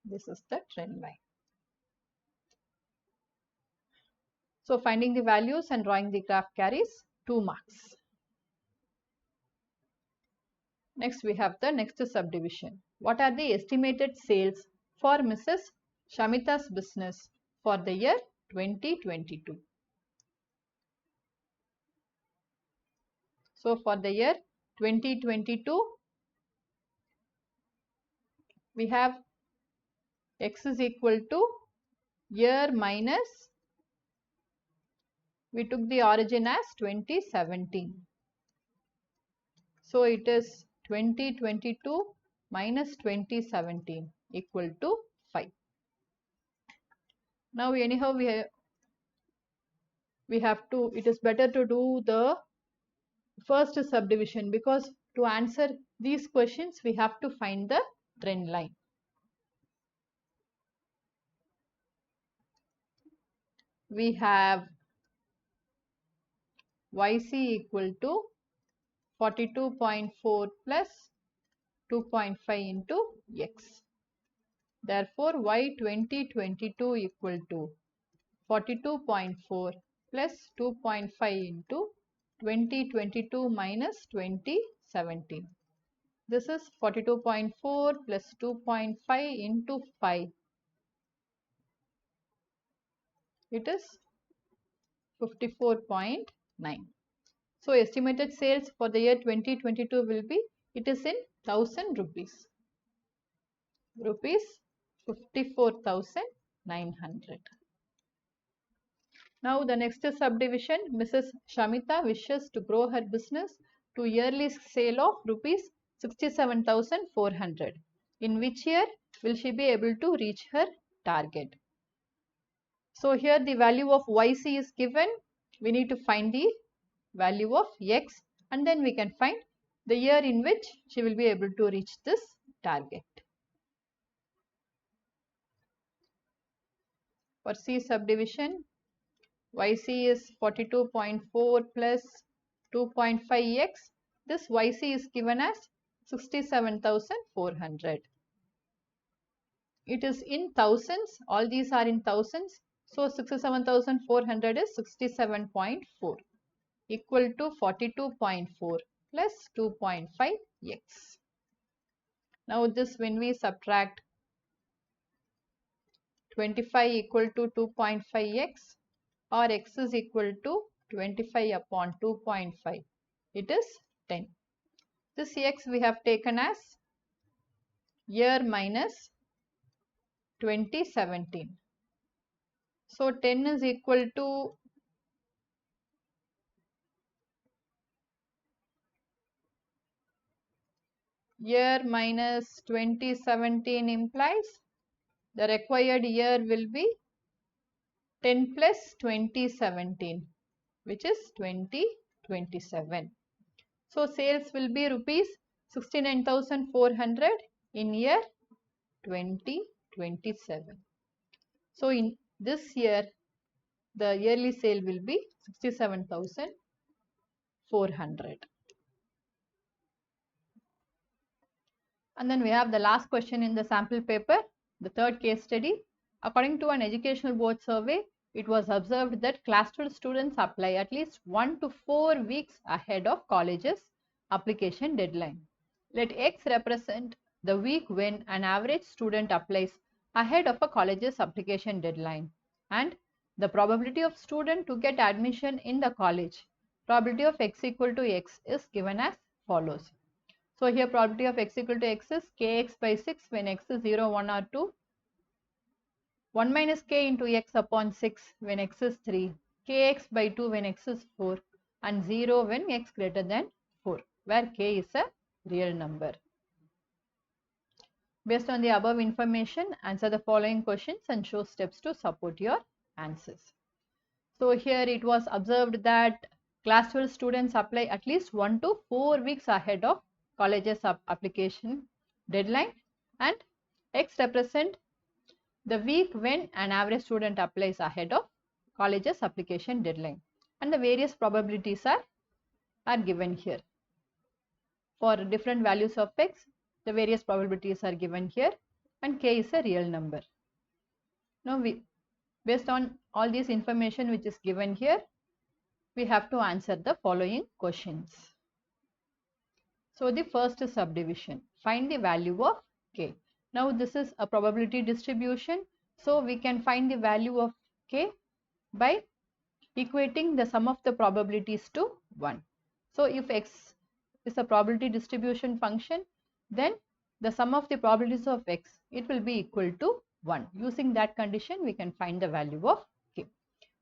This is the trend line. So finding the values and drawing the graph carries 2 marks. Next we have the next subdivision. What are the estimated sales for Mrs. Shamita's business for the year 2022? So for the year 2022 we have x is equal to year minus, we took the origin as 2017. So it is 2022 minus 2017 equal to 5. Now anyhow we have to, it is better to do the first subdivision, because to answer these questions we have to find the trend line. We have YC equal to 42.4 plus 2.5 into X. Therefore, Y 2022 equal to 42.4 plus 2.5 into 2022 minus 2017. This is 42.4 plus 2.5 into 5. It is 54.9. So estimated sales for the year 2022 will be, it is in 1000 rupees. Rupees 54,900. Now the next subdivision, Mrs. Shamita wishes to grow her business to yearly sale of rupees 67,400. In which year will she be able to reach her target? So here the value of YC is given. We need to find the value of X and then we can find the year in which she will be able to reach this target. For C subdivision, YC is 42.4 plus 2.5X. This YC is given as 67,400. It is in thousands. All these are in thousands. So 67,400 is 67.4 equal to 42.4 plus 2.5X. Now this, when we subtract 25 equal to 2.5X, or X is equal to 25 upon 2.5, it is 10. This X we have taken as year minus 2017. So 10 is equal to year minus 2017 implies the required year will be 10 plus 2017, which is 2027. So sales will be rupees 69,400 in year 2027. So in this year, the yearly sale will be 67,400. And then we have the last question in the sample paper, the third case study. According to an educational board survey, it was observed that class 12 students apply at least 1 to 4 weeks ahead of college's application deadline. Let X represent the week when an average student applies ahead of a college's application deadline, and the probability of student to get admission in the college. Probability of X equal to X is given as follows. So here probability of X equal to X is kx by 6 when X is 0, 1 or 2. 1 minus k into X upon 6 when X is 3. Kx by 2 when X is 4. And 0 when X greater than 4, where k is a real number. Based on the above information, answer the following questions and show steps to support your answers. So here it was observed that class 12 students apply at least 1 to 4 weeks ahead of college's application deadline, and X represent the week when an average student applies ahead of college's application deadline, and the various probabilities are given here. For different values of X, the various probabilities are given here, and k is a real number. Now based on all this information which is given here, we have to answer the following questions. So the first subdivision, find the value of k. Now this is a probability distribution, so we can find the value of k by equating the sum of the probabilities to 1. So if X is a probability distribution function, then the sum of the probabilities of X, it will be equal to 1. Using that condition, we can find the value of k.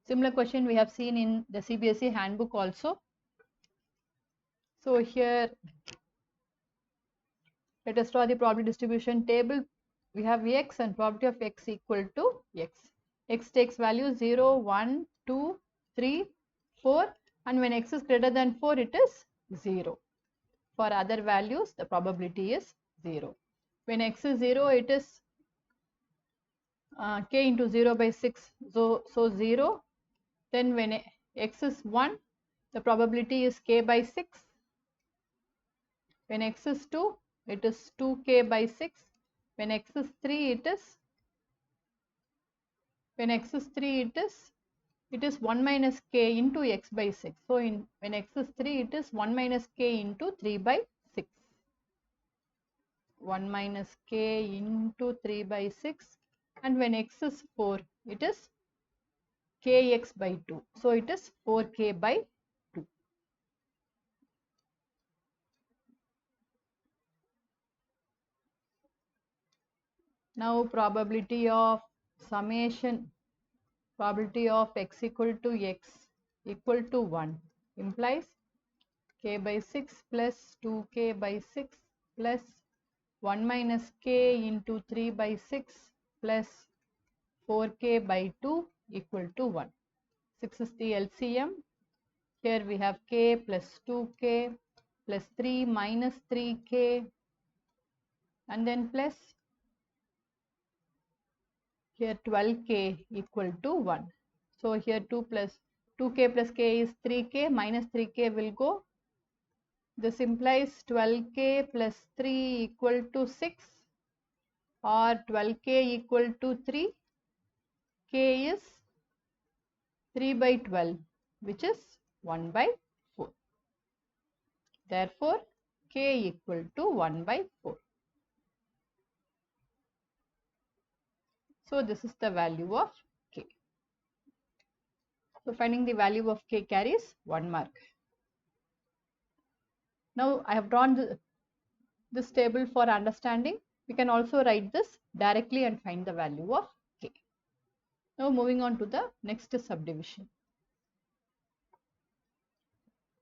Similar question we have seen in the CBSE Handbook also. So here, let us draw the probability distribution table. We have X and probability of X equal to X. X takes value 0, 1, 2, 3, 4, and when X is greater than 4, it is 0. For other values, the probability is 0. When X is 0, it is k into 0 by 6, so 0. Then when X is 1, the probability is k by 6. When x is 2, it is 2k by 6. When x is 3, it is 1 minus k into x by 6. So when x is 3, it is 1 minus k into 3 by 6. 1 minus k into 3 by 6. And when x is 4, it is kx by 2. So it is 4k by 2. Now probability of summation, probability of x equal to x equal to 1 implies k by 6 plus 2k by 6 plus 1 minus k into 3 by 6 plus 4k by 2 equal to 1. 6 is the LCM. Here we have k plus 2k plus 3 minus 3k and then plus here 12k equal to 1. So here 2k plus k is 3k, minus 3k will go. This implies 12k plus 3 equal to 6 or 12k equal to 3. K is 3 by 12, which is 1 by 4. Therefore, k equal to 1 by 4. So this is the value of k. So finding the value of k carries 1 mark. Now I have drawn this table for understanding. We can also write this directly and find the value of k. Now moving on to the next subdivision.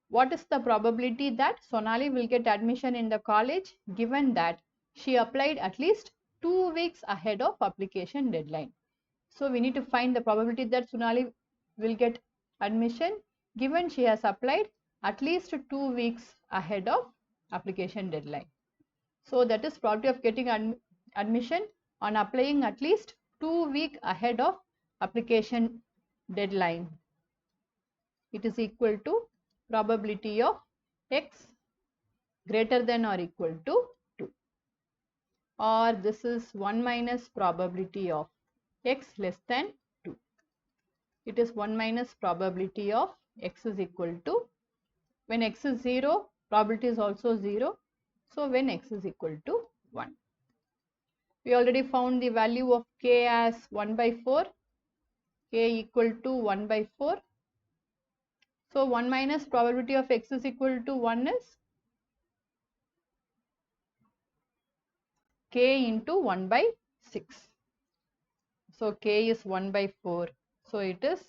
What is the probability that Sonali will get admission in the college given that she applied at least 2 weeks ahead of application deadline? So we need to find the probability that Sonali will get admission given she has applied at least 2 weeks ahead of application deadline. So that is probability of getting admission on applying at least 2 weeks ahead of application deadline. It is equal to probability of x greater than or equal to 2, or this is 1 minus probability of x less than 2. It is 1 minus probability of x is equal to, when x is 0, probability is also 0. So when x is equal to 1. We already found the value of k as 1 by 4, k equal to 1 by 4. So 1 minus probability of x is equal to 1 is k into 1 by 6. So k is 1 by 4. So it is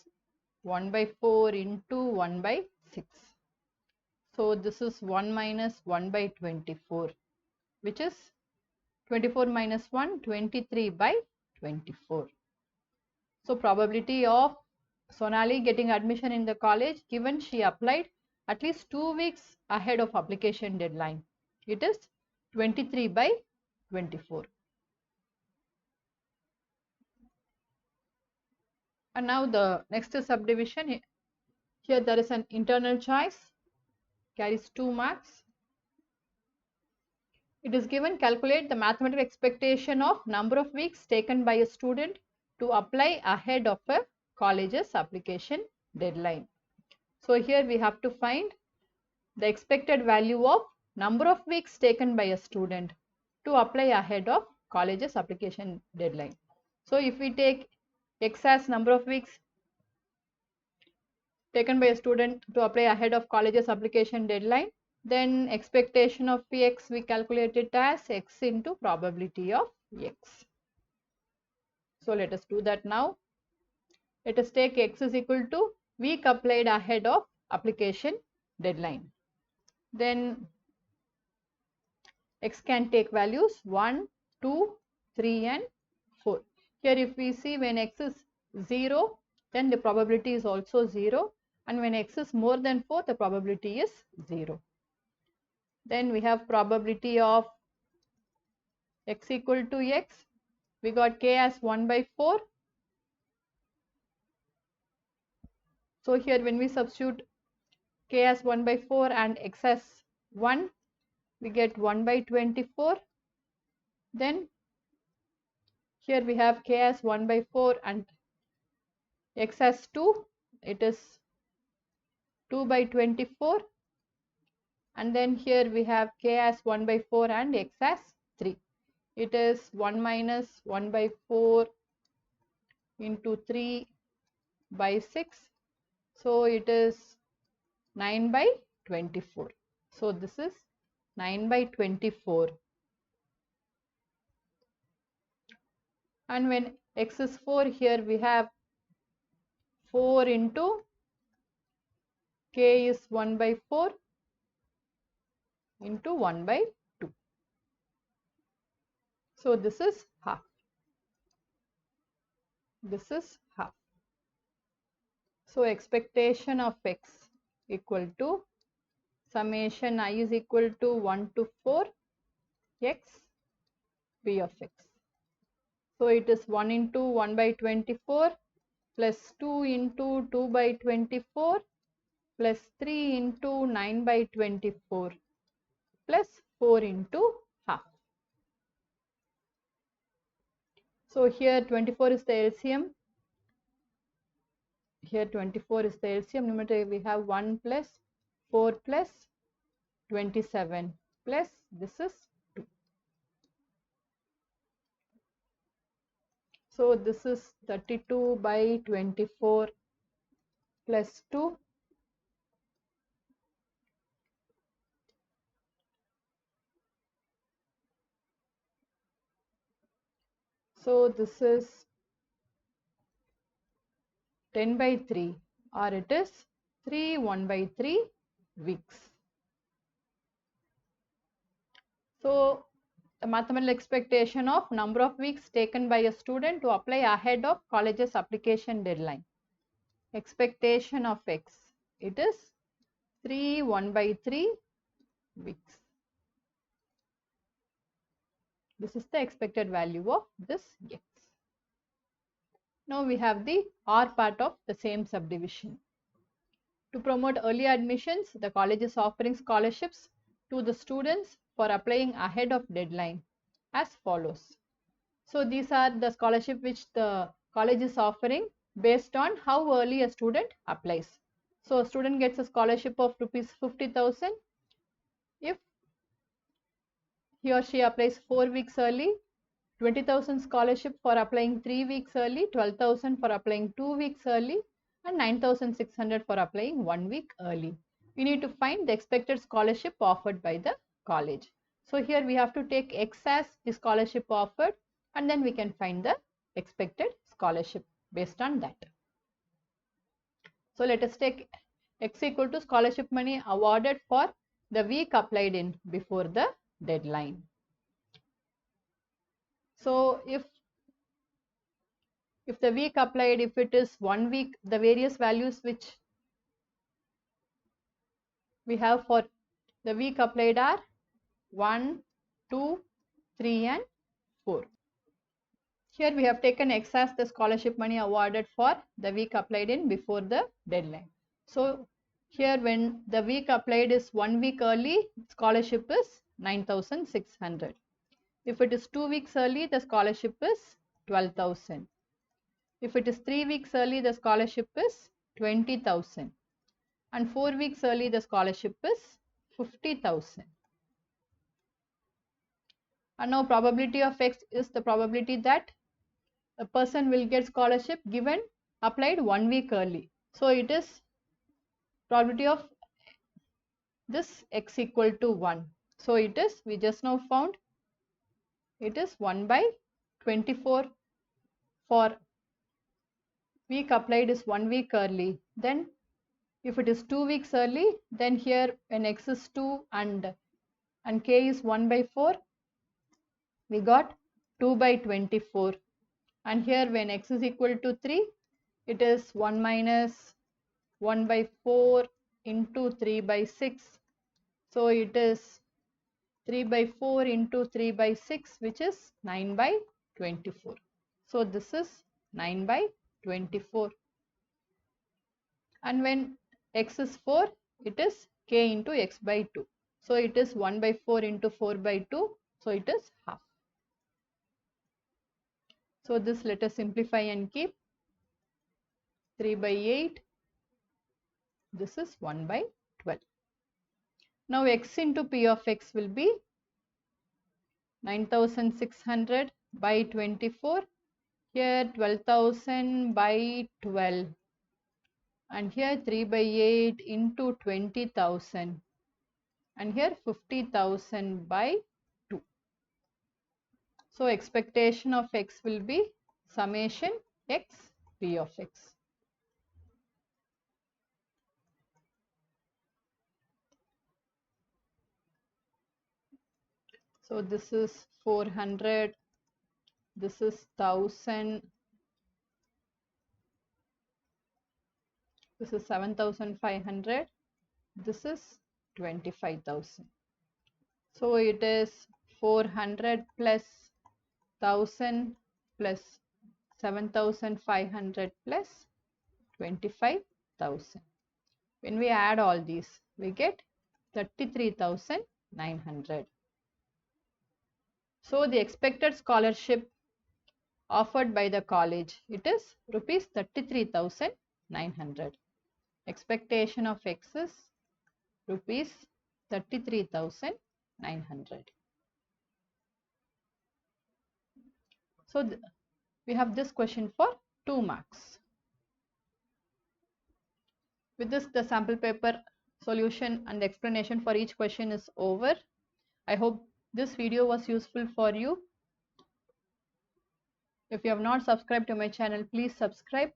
1 by 4 into 1 by 6. So this is 1 minus 1 by 24, which is 24 minus 1, 23 by 24. So probability of Sonali getting admission in the college given she applied at least 2 weeks ahead of application deadline. It is 23 by 24. And now the next subdivision. Here there is an internal choice, carries 2 marks. It is given calculate the mathematical expectation of number of weeks taken by a student to apply ahead of a college's application deadline. So here we have to find the expected value of number of weeks taken by a student to apply ahead of college's application deadline. So if we take x as number of weeks taken by a student to apply ahead of college's application deadline, then expectation of x we calculate it as x into probability of x. So let us do that now. Let us take x is equal to week applied ahead of application deadline. Then x can take values 1, 2, 3 and 4. Here if we see when x is 0, then the probability is also 0, and when x is more than 4, the probability is 0. Then we have probability of x equal to x. We got k as 1 by 4. So here when we substitute k as 1 by 4 and x as 1, we get 1 by 24. Then here we have k as 1 by 4 and x as 2, it is 2 by 24. And then here we have k as 1 by 4 and x as 3. It is 1 minus 1 by 4 into 3 by 6. So it is 9 by 24. So this is 9 by 24. And when x is 4, here we have 4 into k is 1 by 4 into 1 by 2. So this is half. This is half. So expectation of x equal to summation I is equal to 1 to 4 x b of x. So it is 1 into 1 by 24 plus 2 into 2 by 24 plus 3 into 9 by 24 plus 4 into half. So here 24 is the LCM. Here 24 is the LCM. Numerator we have 1 plus 4 plus 27 plus this is 2. So this is 32 by 24 plus 2. So this is 10 by 3 or it is 3 1 by 3 weeks. So the mathematical expectation of number of weeks taken by a student to apply ahead of college's application deadline. Expectation of x, it is 3 1 by 3 weeks. This is the expected value of this x. Now we have the R part of the same subdivision. To promote early admissions, the college is offering scholarships to the students for applying ahead of deadline as follows. So these are the scholarship which the college is offering based on how early a student applies. So a student gets a scholarship of rupees 50,000 if he or she applies 4 weeks early, 20,000 scholarship for applying 3 weeks early, 12,000 for applying 2 weeks early, and 9,600 for applying 1 week early. We need to find the expected scholarship offered by the college. So here we have to take x as the scholarship offered and then we can find the expected scholarship based on that. So let us take x equal to scholarship money awarded for the week applied in before the deadline. So if the week applied, if it is 1 week, the various values which we have for the week applied are 1, 2, 3 and 4. Here we have taken x as the scholarship money awarded for the week applied in before the deadline. So here when the week applied is 1 week early, scholarship is 9,600. If it is 2 weeks early, the scholarship is 12,000. If it is 3 weeks early, the scholarship is 20,000. And 4 weeks early, the scholarship is 50,000. And now probability of x is the probability that a person will get scholarship given applied 1 week early. So it is probability of this x equal to 1. So it is, we just now found, it is 1 by 24 for week applied is 1 week early. Then if it is 2 weeks early, then here when x is 2 and k is 1 by 4, we got 2 by 24. And here when x is equal to 3, it is 1 minus 1 by 4 into 3 by 6. So it is 3 by 4 into 3 by 6, which is 9 by 24. So this is 9 by 24. And when x is 4, it is k into x by 2. So it is 1 by 4 into 4 by 2. So it is half. So this let us simplify and keep 3 by 8. This is 1 by 12. Now x into p of x will be 9600 by 24. Here 12,000 by 12. And here 3 by 8 into 20,000. And here 50,000 by 2. So expectation of x will be summation x p of x. So this is 400, this is 1000, this is 7500, this is 25,000. So it is 400 plus 1000 plus 7500 plus 25,000. When we add all these, we get 33,900. So the expected scholarship offered by the college, it is rupees 33,900. Expectation of x is rupees 33,900. So we have this question for 2 marks. With this, the sample paper solution and the explanation for each question is over. I hope this video was useful for you. If you have not subscribed to my channel, please subscribe.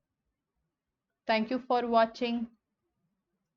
Thank you for watching.